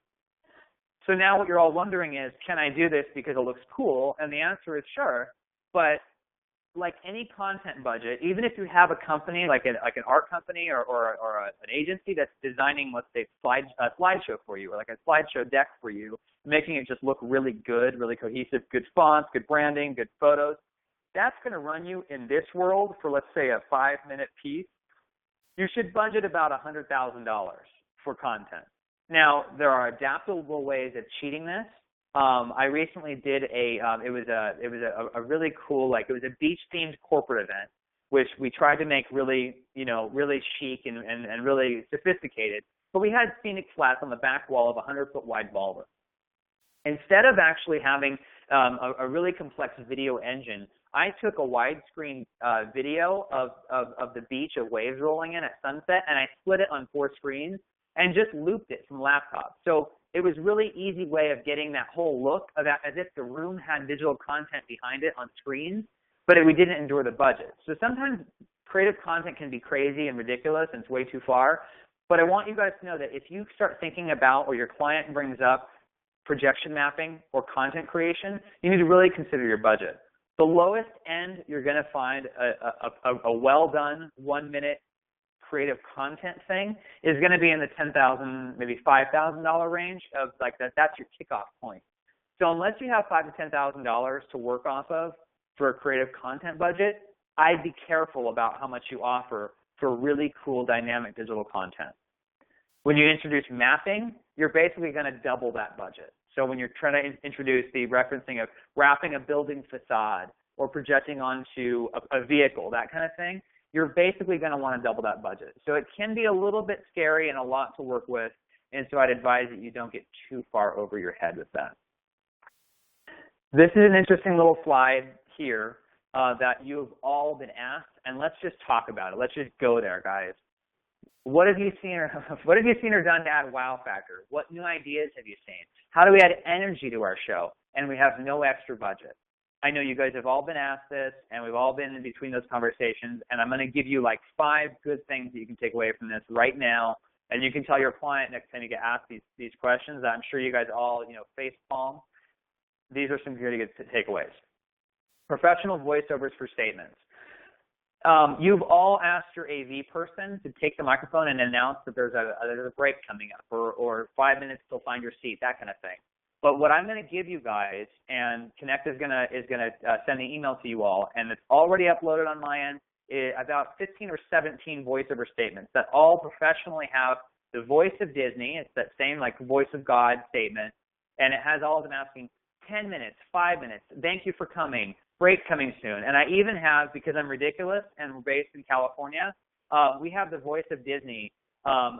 So now what you're all wondering is, can I do this because it looks cool? And the answer is sure, but like any content budget, even if you have a company like an art company or an agency that's designing, let's say, a slideshow for you, or like a slideshow deck for you, making it just look really good, really cohesive, good fonts, good branding, good photos, that's going to run you in this world for, let's say, a 5-minute piece. You should budget about $100,000 for content. Now, there are adaptable ways of cheating this. I recently did it was a really cool, like, it was a beach-themed corporate event, which we tried to make really, really chic and really sophisticated. But we had scenic flats on the back wall of a 100-foot wide ballroom. Instead of actually having a really complex video engine, I took a widescreen video of the beach of waves rolling in at sunset, and I split it on 4 screens and just looped it from laptop. So it was a really easy way of getting that whole look of that, as if the room had digital content behind it on screens, but we didn't endure the budget. So sometimes creative content can be crazy and ridiculous and it's way too far, but I want you guys to know that if you start thinking about, or your client brings up, projection mapping or content creation, you need to really consider your budget. The lowest end you're going to find a well-done 1-minute creative content thing is going to be in the $10,000, maybe $5,000 range of like that. That's your kickoff point. So unless you have $5,000 to $10,000 to work off of for a creative content budget, I'd be careful about how much you offer for really cool dynamic digital content. When you introduce mapping, you're basically going to double that budget. So when you're trying to introduce the referencing of wrapping a building facade or projecting onto a vehicle, that kind of thing, you're basically going to want to double that budget. So it can be a little bit scary and a lot to work with, and so I'd advise that you don't get too far over your head with that. This is an interesting little slide here that you've all been asked, and let's just talk about it. Let's just go there, guys. What have you seen or done to add wow factor? What new ideas have you seen? How do we add energy to our show? And we have no extra budget. I know you guys have all been asked this, and we've all been in between those conversations, and I'm going to give you like 5 good things that you can take away from this right now, and you can tell your client next time you get asked these questions. I'm sure you guys all, face palm. These are some really good takeaways. Professional voiceovers for statements. You've all asked your AV person to take the microphone and announce that there's a break coming up, or 5 minutes till find your seat, that kind of thing. But what I'm going to give you guys, and Connect is going to send the email to you all, and it's already uploaded on my end, about 15 or 17 voiceover statements that all professionally have the voice of Disney. It's that same like voice of God statement, and it has all of them asking 10 minutes, 5 minutes, thank you for coming, break coming soon. And I even have, because I'm ridiculous and we're based in California, we have the voice of Disney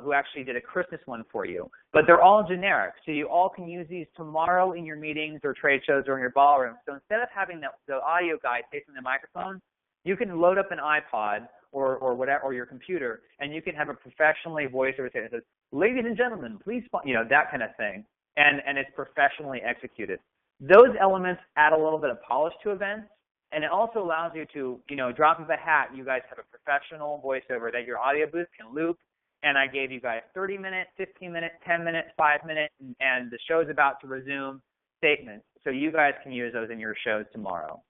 who actually did a Christmas one for you. But they're all generic, so you all can use these tomorrow in your meetings or trade shows or in your ballroom. So instead of having the audio guy facing the microphone, you can load up an iPod or whatever, or your computer, and you can have a professionally voiceover that says, ladies and gentlemen, please, that kind of thing. And it's professionally executed. Those elements add a little bit of polish to events, and it also allows you to, drop of a hat, you guys have a professional voiceover that your audio booth can loop. And I gave you guys 30 minutes, 15 minutes, 10 minutes, 5 minutes, and the show's about to resume statements. So you guys can use those in your shows tomorrow.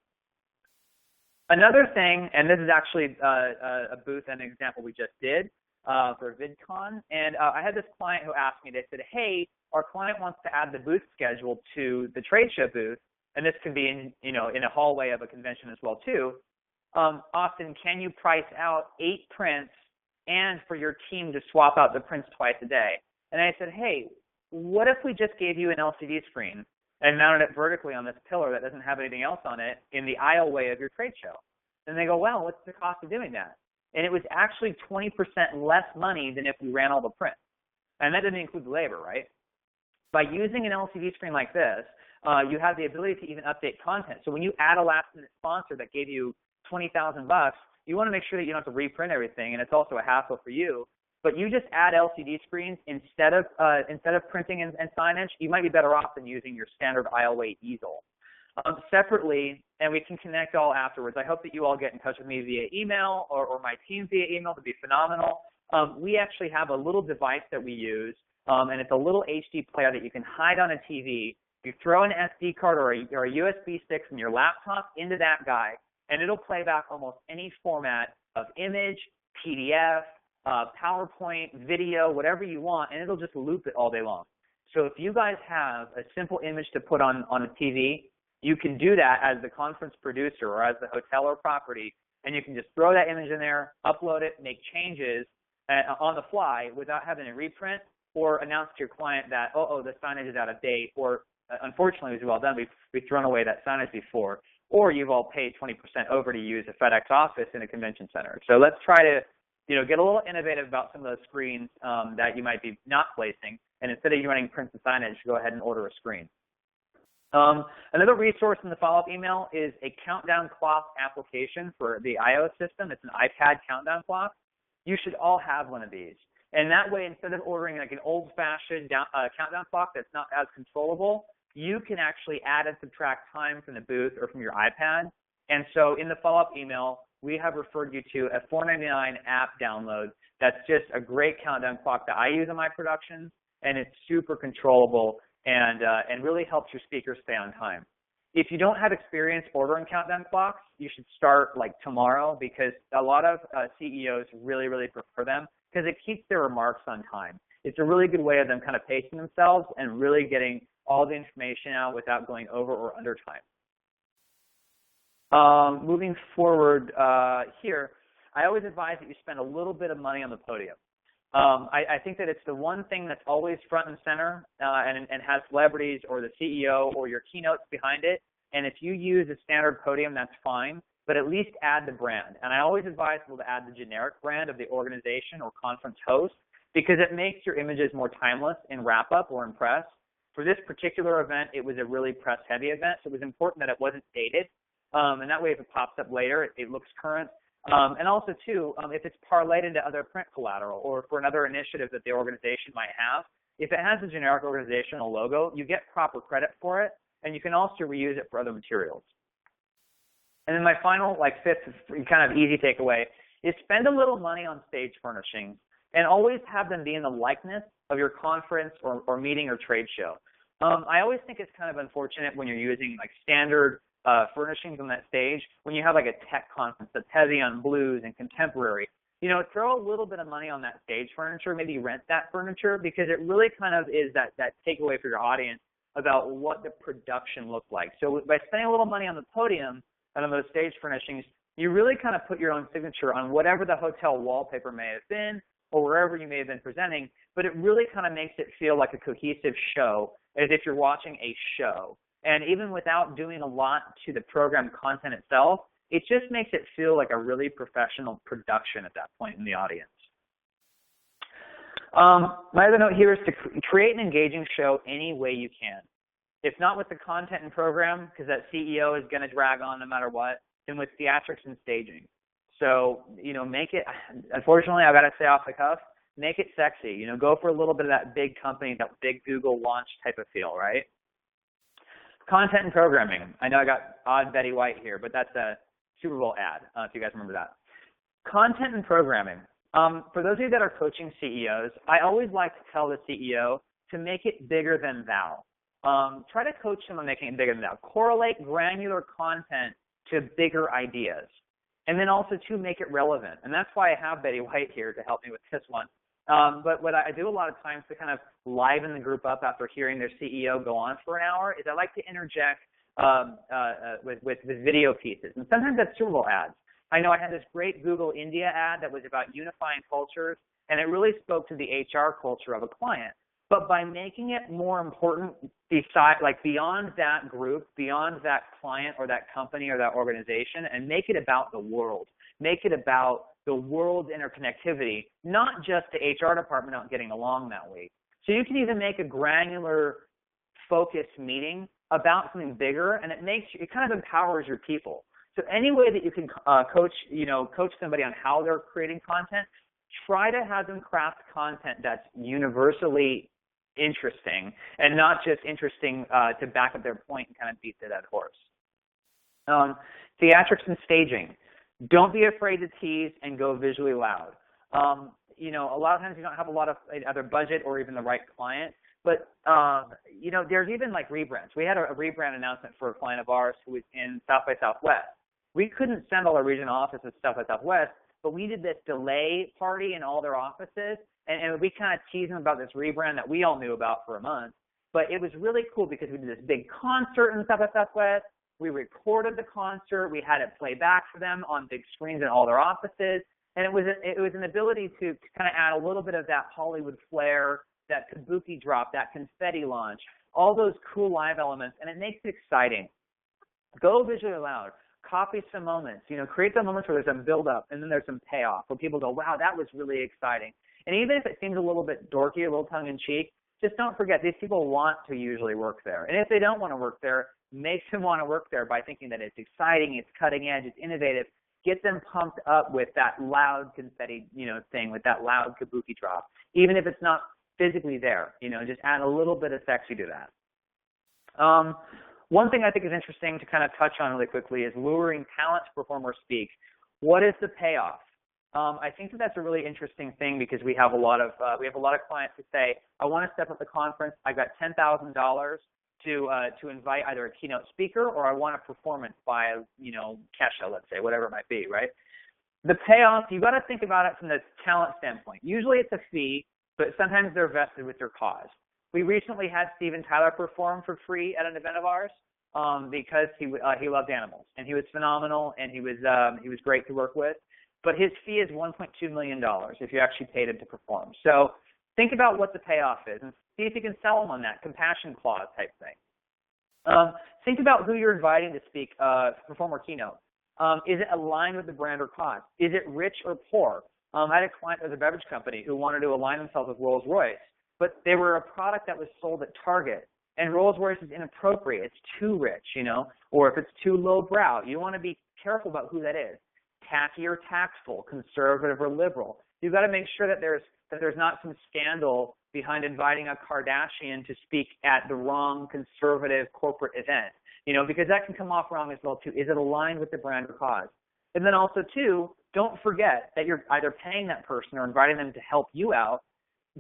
Another thing, and this is actually a booth and an example we just did for VidCon, and I had this client who asked me, they said, hey, our client wants to add the booth schedule to the trade show booth, and this could be in a hallway of a convention as well too. Austin, can you price out 8 prints and for your team to swap out the prints twice a day? And I said, hey, what if we just gave you an LCD screen and mounted it vertically on this pillar that doesn't have anything else on it in the aisleway of your trade show? And they go, well, what's the cost of doing that? And it was actually 20% less money than if we ran all the prints. And that didn't include the labor, right? By using an LCD screen like this, you have the ability to even update content. So when you add a last-minute sponsor that gave you $20,000, you want to make sure that you don't have to reprint everything, and it's also a hassle for you. but you just add LCD screens instead of printing and signage, you might be better off than using your standard aisle weight easel. Separately, and we can connect all afterwards. I hope that you all get in touch with me via email or my team via email. It'd be phenomenal. We actually have a little device that we use, and it's a little HD player that you can hide on a TV. You throw an SD card or a USB stick from your laptop into that guy, and it'll play back almost any format of image, PDF, PowerPoint, video, whatever you want, and it'll just loop it all day long. So if you guys have a simple image to put on a TV, you can do that as the conference producer or as the hotel or property, and you can just throw that image in there, upload it, make changes on the fly without having to reprint or announce to your client that, oh, the signage is out of date, or unfortunately, it was well done, we've thrown away that signage before, or you've all paid 20% over to use a FedEx office in a convention center. So let's try to get a little innovative about some of those screens that you might be not placing, and instead of you running prints and signage, go ahead and order a screen. Another resource in the follow-up email is a countdown clock application for the iOS system. It's an iPad countdown clock. You should all have one of these. And that way, instead of ordering like an old-fashioned countdown clock that's not as controllable, you can actually add and subtract time from the booth or from your iPad. And so in the follow-up email, we have referred you to a $4.99 app download that's just a great countdown clock that I use in my productions, and it's super controllable and really helps your speakers stay on time. If you don't have experience ordering countdown clocks, you should start like tomorrow, because a lot of CEOs really, really prefer them because it keeps their remarks on time. It's a really good way of them kind of pacing themselves and really getting all the information out without going over or under time. Moving forward here, I always advise that you spend a little bit of money on the podium. I think that it's the one thing that's always front and center and has celebrities or the CEO or your keynotes behind it. And if you use a standard podium, that's fine, but at least add the brand. And I always advise people to add the generic brand of the organization or conference host, because it makes your images more timeless in wrap-up or in press. For this particular event, it was a really press-heavy event, so it was important that it wasn't dated. And that way, if it pops up later, it looks current. And also, too, if it's parlayed into other print collateral or for another initiative that the organization might have, if it has a generic organizational logo, you get proper credit for it, and you can also reuse it for other materials. And then my final, fifth, kind of easy takeaway is spend a little money on stage furnishings and always have them be in the likeness of your conference or meeting or trade show. I always think it's kind of unfortunate when you're using standard furnishings on that stage, when you have a tech conference that's heavy on blues and contemporary. Throw a little bit of money on that stage furniture, maybe rent that furniture, because it really kind of is that takeaway for your audience about what the production looked like. So by spending a little money on the podium and on those stage furnishings, you really kind of put your own signature on whatever the hotel wallpaper may have been or wherever you may have been presenting, but it really kind of makes it feel like a cohesive show, as if you're watching a show. And even without doing a lot to the program content itself, it just makes it feel like a really professional production at that point in the audience. My other note here is to create an engaging show any way you can. If not with the content and program, because that CEO is going to drag on no matter what, then with theatrics and staging. So, make it, unfortunately, I've got to say off the cuff, make it sexy. Go for a little bit of that big company, that big Google launch type of feel, right? Content and programming. I know I got odd Betty White here, but that's a Super Bowl ad, if you guys remember that. Content and programming. For those of you that are coaching CEOs, I always like to tell the CEO to make it bigger than thou. Try to coach them on making it bigger than thou. Correlate granular content to bigger ideas. And then also, to make it relevant. And that's why I have Betty White here to help me with this one. But what I do a lot of times to kind of liven the group up after hearing their CEO go on for an hour is I like to interject with video pieces. And sometimes that's Super Bowl ads. I know I had this great Google India ad that was about unifying cultures, and it really spoke to the HR culture of a client. But by making it more important, beyond that group, beyond that client or that company or that organization, and make it about the world. Make it about the world's interconnectivity, not just the HR department not getting along that week. So you can even make a granular, focused meeting about something bigger, and it kind of empowers your people. So any way that you can coach somebody on how they're creating content, try to have them craft content that's universally interesting and not just interesting to back up their point and kind of beat the dead horse. Theatrics and staging. Don't be afraid to tease and go visually loud. You know, a lot of times you don't have a lot of either budget or even the right client, but, you know, there's even like rebrands. We had a rebrand announcement for a client of ours who was in South by Southwest. We couldn't send all our regional offices to South by Southwest, but we did this delay party in all their offices, and we kind of teased them about this rebrand that we all knew about for a month. But it was really cool because we did this big concert in South by Southwest. We recorded the concert. We had it play back for them on big screens in all their offices. And it was an ability to kind of add a little bit of that Hollywood flair, that kabuki drop, that confetti launch, all those cool live elements, and it makes it exciting. Go visually loud. Copy some moments. You know, create some moments where there's some build-up and then there's some payoff, where people go, wow, that was really exciting. And even if it seems a little bit dorky, a little tongue-in-cheek, just don't forget, these people want to usually work there. And if they don't want to work there, make them want to work there by thinking that it's exciting, it's cutting edge, it's innovative. Get them pumped up with that loud confetti, you know, thing, with that loud kabuki drop, even if it's not physically there. You know, just add a little bit of sexy to that. One thing I think is interesting to kind of touch on really quickly is luring talent to perform or speak. What is the payoff? I think that that's a really interesting thing because we have a lot of clients who say, I want to step up the conference. I got $10,000 to invite either a keynote speaker or I want a performance by, you know, Kesha, let's say, whatever it might be, right? The payoff, you got to think about it from the talent standpoint. Usually it's a fee, but sometimes they're vested with their cause. We recently had Steven Tyler perform for free at an event of ours because he loved animals, and he was phenomenal, and he was great to work with. But his fee is $1.2 million if you actually paid him to perform. So think about what the payoff is and see if you can sell him on that compassion clause type thing. Think about who you're inviting to speak, perform or keynote. Is it aligned with the brand or cause? Is it rich or poor? I had a client that was a beverage company who wanted to align themselves with Rolls-Royce, but they were a product that was sold at Target, and Rolls-Royce is inappropriate. It's too rich, you know, or if it's too lowbrow. You want to be careful about who that is. Tacky or tactful, conservative or liberal. You've got to make sure that there's not some scandal behind inviting a Kardashian to speak at the wrong conservative corporate event, you know, because that can come off wrong as well too. Is it aligned with the brand or cause? And then also too, don't forget that you're either paying that person or inviting them to help you out.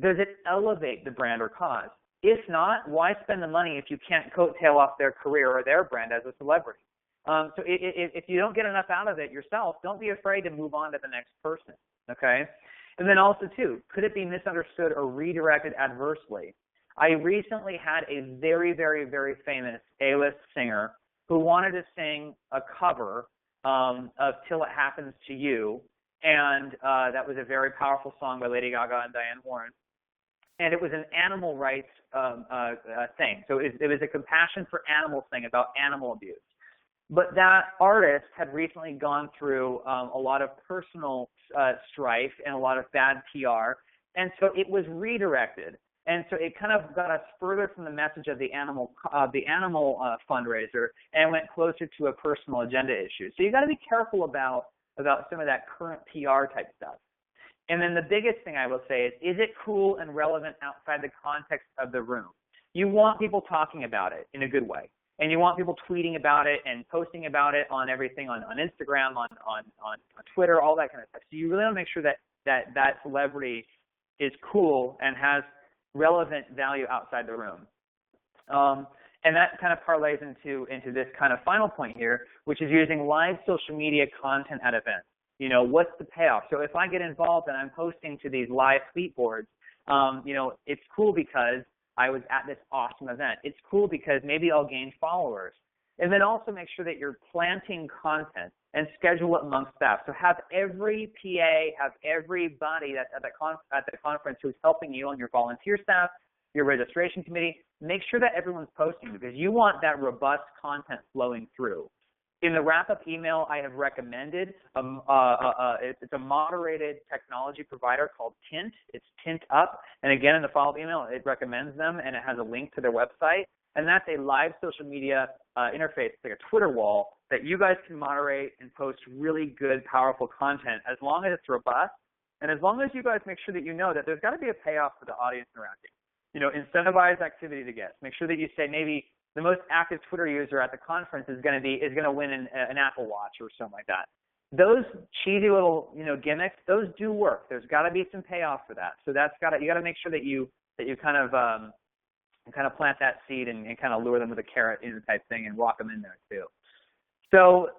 Does it elevate the brand or cause? If not, why spend the money if you can't coattail off their career or their brand as a celebrity? So if you don't get enough out of it yourself, don't be afraid to move on to the next person, okay? And then also, too, could it be misunderstood or redirected adversely? I recently had a very, very, very famous A-list singer who wanted to sing a cover of Till It Happens to You, and that was a very powerful song by Lady Gaga and Diane Warren. And it was an animal rights thing. So it was a compassion for animals thing about animal abuse. But that artist had recently gone through a lot of personal strife and a lot of bad PR, and so it was redirected. And so it kind of got us further from the message of the animal fundraiser and went closer to a personal agenda issue. So you got to be careful about some of that current PR type stuff. And then the biggest thing I will say is it cool and relevant outside the context of the room? You want people talking about it in a good way. And you want people tweeting about it and posting about it on everything, on Instagram, on Twitter, all that kind of stuff. So you really want to make sure that celebrity is cool and has relevant value outside the room. And that kind of parlays into this kind of final point here, which is using live social media content at events. You know, what's the payoff? So if I get involved and I'm posting to these live tweet boards, you know, it's cool because I was at this awesome event. It's cool because maybe I'll gain followers. And then also make sure that you're planting content and schedule it amongst staff. So have every PA, have everybody that's at the conference who's helping you on your volunteer staff, your registration committee. Make sure that everyone's posting because you want that robust content flowing through. In the wrap-up email, I have recommended it's a moderated technology provider called Tint. It's Tint Up. And again, in the follow-up email, it recommends them, and it has a link to their website. And that's a live social media interface, it's like a Twitter wall, that you guys can moderate and post really good, powerful content as long as it's robust And as long as you guys make sure that you know that there's got to be a payoff for the audience interacting. Incentivize activity to guests. Make sure that you say maybe the most active Twitter user at the conference is going to win an Apple Watch or something like that. Those cheesy little gimmicks, those do work. There's got to be some payoff for that. So you got to make sure that you kind of plant that seed and kind of lure them with a carrot type thing and walk them in there too. So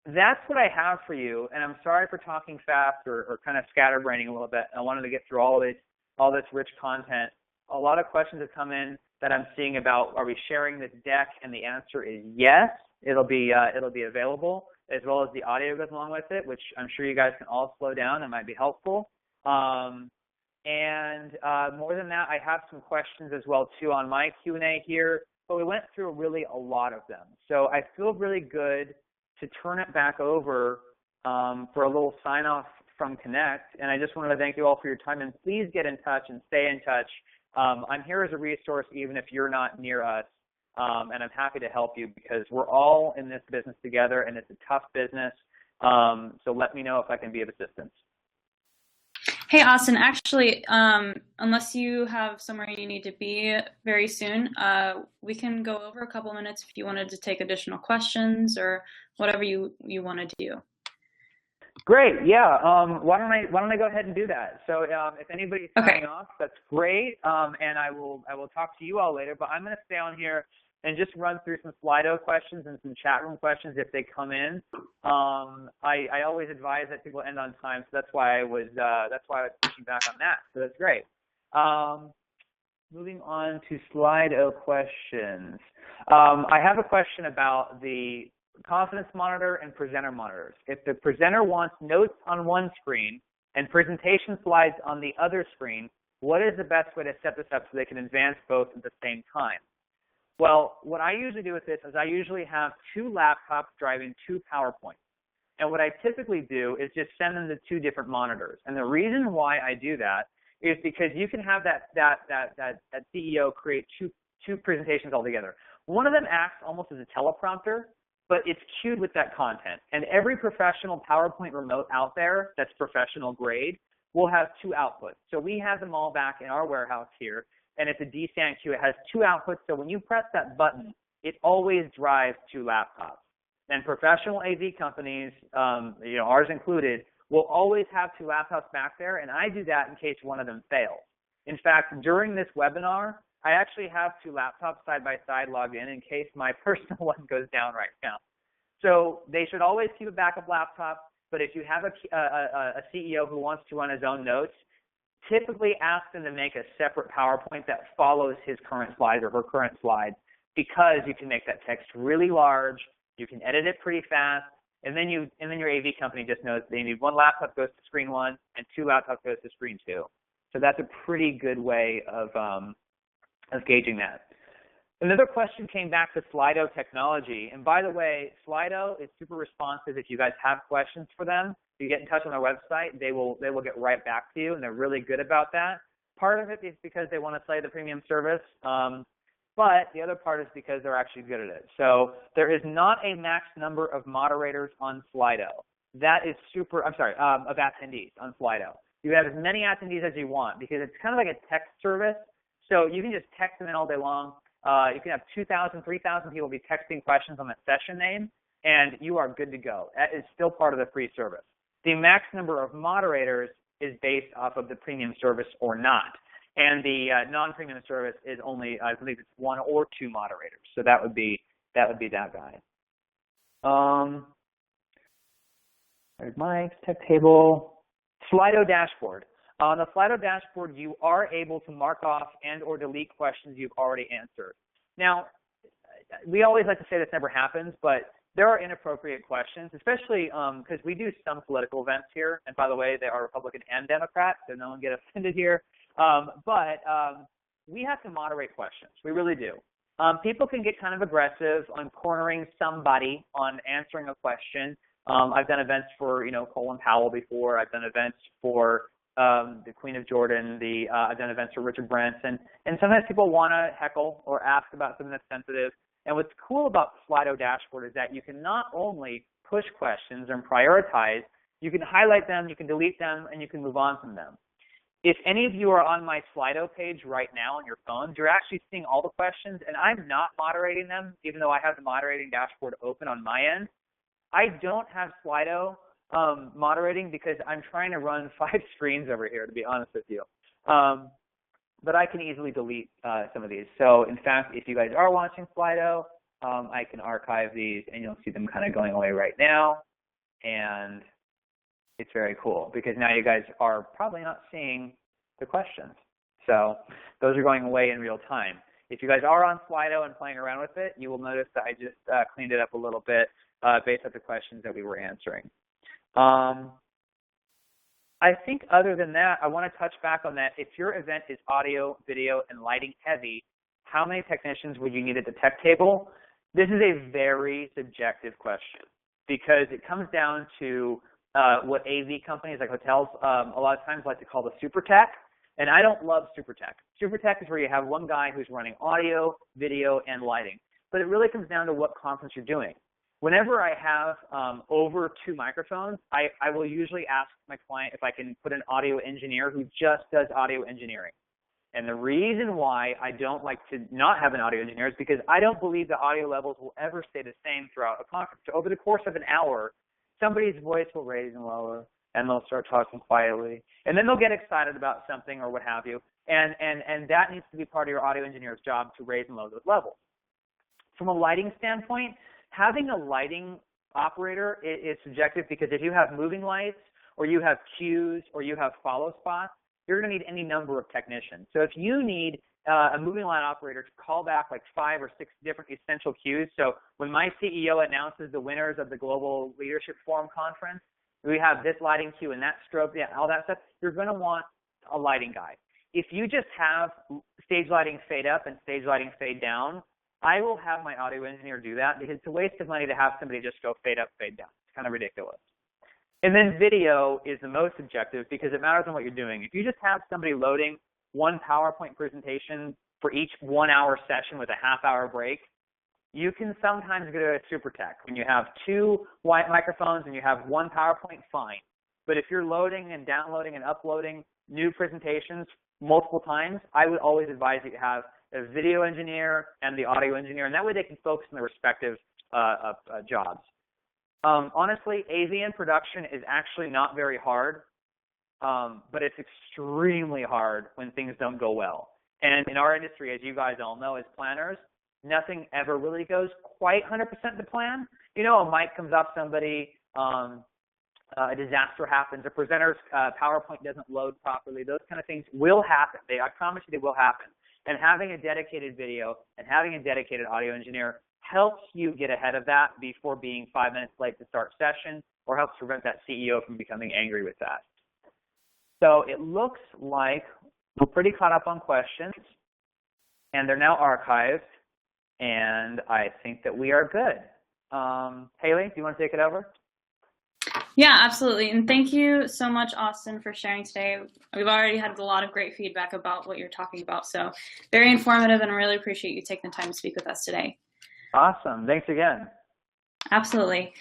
that's what I have for you. And I'm sorry for talking fast or kind of scatterbraining a little bit. I wanted to get through all this rich content. A lot of questions have come in that I'm seeing about, are we sharing this deck? And the answer is yes. It'll be available, as well as the audio goes along with it, which I'm sure you guys can all slow down. That might be helpful. And more than that, I have some questions as well too on my Q&A here, but we went through really a lot of them. So I feel really good to turn it back over for a little sign off from Connect. And I just wanted to thank you all for your time, and please get in touch and stay in touch. I'm here as a resource even if you're not near us, and I'm happy to help you because we're all in this business together, and it's a tough business. So let me know if I can be of assistance. Hey, Austin, actually, unless you have somewhere you need to be very soon, we can go over a couple minutes if you wanted to take additional questions or whatever you want to do. Great, yeah. Why don't I go ahead and do that? So if anybody's signing off, that's great. And I will talk to you all later. But I'm going to stay on here and just run through some Slido questions and some chat room questions if they come in. I always advise that people end on time, so that's why I was pushing back on that. So that's great. Moving on to Slido questions. I have a question about the confidence monitor and presenter monitors. If the presenter wants notes on one screen and presentation slides on the other screen, what is the best way to set this up so they can advance both at the same time? Well, what I usually do with this is I usually have two laptops driving two PowerPoints. And what I typically do is just send them to two different monitors. And the reason why I do that is because you can have that CEO create two presentations altogether. One of them acts almost as a teleprompter, but it's cued with that content. And every professional PowerPoint remote out there that's professional grade will have two outputs. So we have them all back in our warehouse here, and it's a DSAN queue. It has two outputs, so when you press that button, it always drives two laptops. And professional AV companies, ours included, will always have two laptops back there, and I do that in case one of them fails. In fact, during this webinar, I actually have two laptops side by side logged in case my personal one goes down right now. So they should always keep a backup laptop, but if you have a CEO who wants to run his own notes, typically ask them to make a separate PowerPoint that follows his current slide or her current slide, because you can make that text really large, you can edit it pretty fast, and then your AV company just knows they need one laptop goes to screen one and two laptops goes to screen two. So that's a pretty good way of gauging that. Another question came back to Slido technology. And by the way, Slido is super responsive. If you guys have questions for them, if you get in touch on their website, they will get right back to you, and they're really good about that. Part of it is because they want to play the premium service, but the other part is because they're actually good at it. So there is not a max number of moderators on Slido. That is of attendees on Slido. You have as many attendees as you want because it's kind of like a text service. So you can just text them in all day long. You can have 2,000, 3,000 people be texting questions on that session name, and you are good to go. That is still part of the free service. The max number of moderators is based off of the premium service or not. And the non-premium service is only, I believe it's one or two moderators. So that would be that guy. Mics, tech table, Slido dashboard. On the Slido dashboard, you are able to mark off and or delete questions you've already answered. Now, we always like to say this never happens, but there are inappropriate questions, especially because we do some political events here. And by the way, they are Republican and Democrat, so no one get offended here. But we have to moderate questions. We really do. People can get kind of aggressive on cornering somebody on answering a question. I've done events for, Colin Powell before. I've done events for the Queen of Jordan. I've done events for Richard Branson. And sometimes people want to heckle or ask about something that's sensitive. And what's cool about the Slido dashboard is that you can not only push questions and prioritize, You can highlight them, you can delete them, and you can move on from them. If any of you are on my Slido page right now on your phones, you're actually seeing all the questions, and I'm not moderating them, even though I have the moderating dashboard open on my end. I don't have Slido moderating because I'm trying to run 5 screens over here, to be honest with you. But I can easily delete some of these. So, in fact, if you guys are watching Slido, I can archive these, and you'll see them kind of going away right now. And it's very cool because now you guys are probably not seeing the questions. So those are going away in real time. If you guys are on Slido and playing around with it, you will notice that I just cleaned it up a little bit based on the questions that we were answering. I think other than that, I want to touch back on that. If your event is audio, video, and lighting heavy, how many technicians would you need at the tech table? This is a very subjective question because it comes down to what AV companies like hotels a lot of times like to call the super tech. And I don't love super tech. Super tech is where you have one guy who's running audio, video, and lighting. But it really comes down to what conference you're doing. Whenever I have over 2 microphones, I will usually ask my client if I can put an audio engineer who just does audio engineering. And the reason why I don't like to not have an audio engineer is because I don't believe the audio levels will ever stay the same throughout a conference. So over the course of an hour, somebody's voice will raise and lower, and they'll start talking quietly. And then they'll get excited about something or what have you. And that needs to be part of your audio engineer's job to raise and lower those levels. From a lighting standpoint, having a lighting operator is subjective because if you have moving lights or you have cues or you have follow spots, you're going to need any number of technicians. So if you need a moving light operator to call back like 5 or 6 different essential cues, so when my CEO announces the winners of the Global Leadership Forum Conference, we have this lighting cue and that strobe, yeah, all that stuff, you're going to want a lighting guy. If you just have stage lighting fade up and stage lighting fade down, I will have my audio engineer do that because it's a waste of money to have somebody just go fade up, fade down. It's kind of ridiculous. And then video is the most subjective because it matters on what you're doing. If you just have somebody loading one PowerPoint presentation for each 1-hour session with a half-hour break, you can sometimes go to a super tech. When you have 2 white microphones and you have 1 PowerPoint, fine. But if you're loading and downloading and uploading new presentations multiple times, I would always advise that you have a video engineer and the audio engineer, and that way they can focus on their respective jobs. Honestly, AV production is actually not very hard, but it's extremely hard when things don't go well. And in our industry, as you guys all know, as planners, nothing ever really goes quite 100% to plan. You know, a mic comes off somebody, a disaster happens, a presenter's PowerPoint doesn't load properly. Those kind of things will happen. I promise you they will happen. And having a dedicated video and having a dedicated audio engineer helps you get ahead of that before being 5 minutes late to start session, or helps prevent that CEO from becoming angry with that. So it looks like we're pretty caught up on questions, and they're now archived, and I think that we are good. Haley, do you want to take it over? Yeah, absolutely. And thank you so much, Austin, for sharing today. We've already had a lot of great feedback about what you're talking about. So very informative, and I really appreciate you taking the time to speak with us today. Awesome. Thanks again. Absolutely.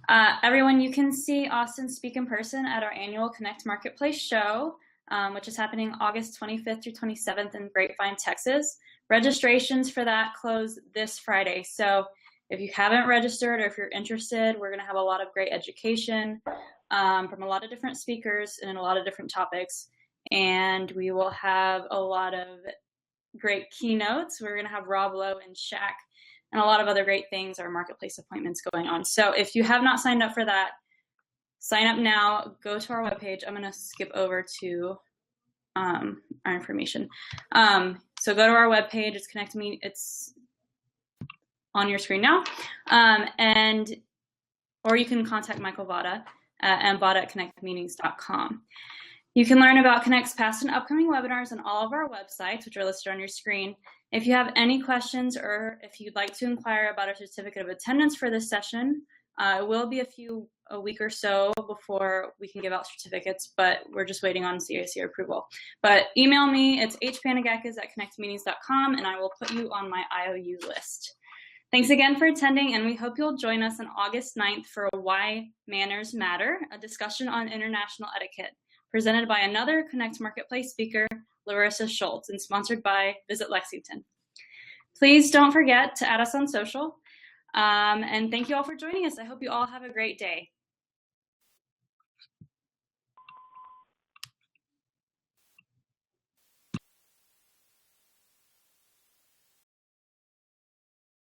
Everyone, you can see Austin speak in person at our annual Connect Marketplace show, which is happening August 25th through 27th in Grapevine, Texas. Registrations for that close this Friday. So if you haven't registered or if you're interested, we're going to have a lot of great education from a lot of different speakers and a lot of different topics. And we will have a lot of great keynotes. We're going to have Rob Lowe and Shaq and a lot of other great things, our marketplace appointments going on. So if you have not signed up for that, sign up now. Go to our webpage. I'm going to skip over to our information. So go to our webpage. It's Connect Me. It's on your screen now, or you can contact Michael Vada at vada@connectmeetings.com. You can learn about Connect's past and upcoming webinars on all of our websites, which are listed on your screen. If you have any questions or if you'd like to inquire about a certificate of attendance for this session, it will be a week or so before we can give out certificates, but we're just waiting on CAC approval. But email me. It's hpanagakis@connectmeetings.com, and I will put you on my IOU list. Thanks again for attending, and we hope you'll join us on August 9th for Why Manners Matter, a discussion on international etiquette, presented by another Connect Marketplace speaker, Larissa Schultz, and sponsored by Visit Lexington. Please don't forget to add us on social, and thank you all for joining us. I hope you all have a great day.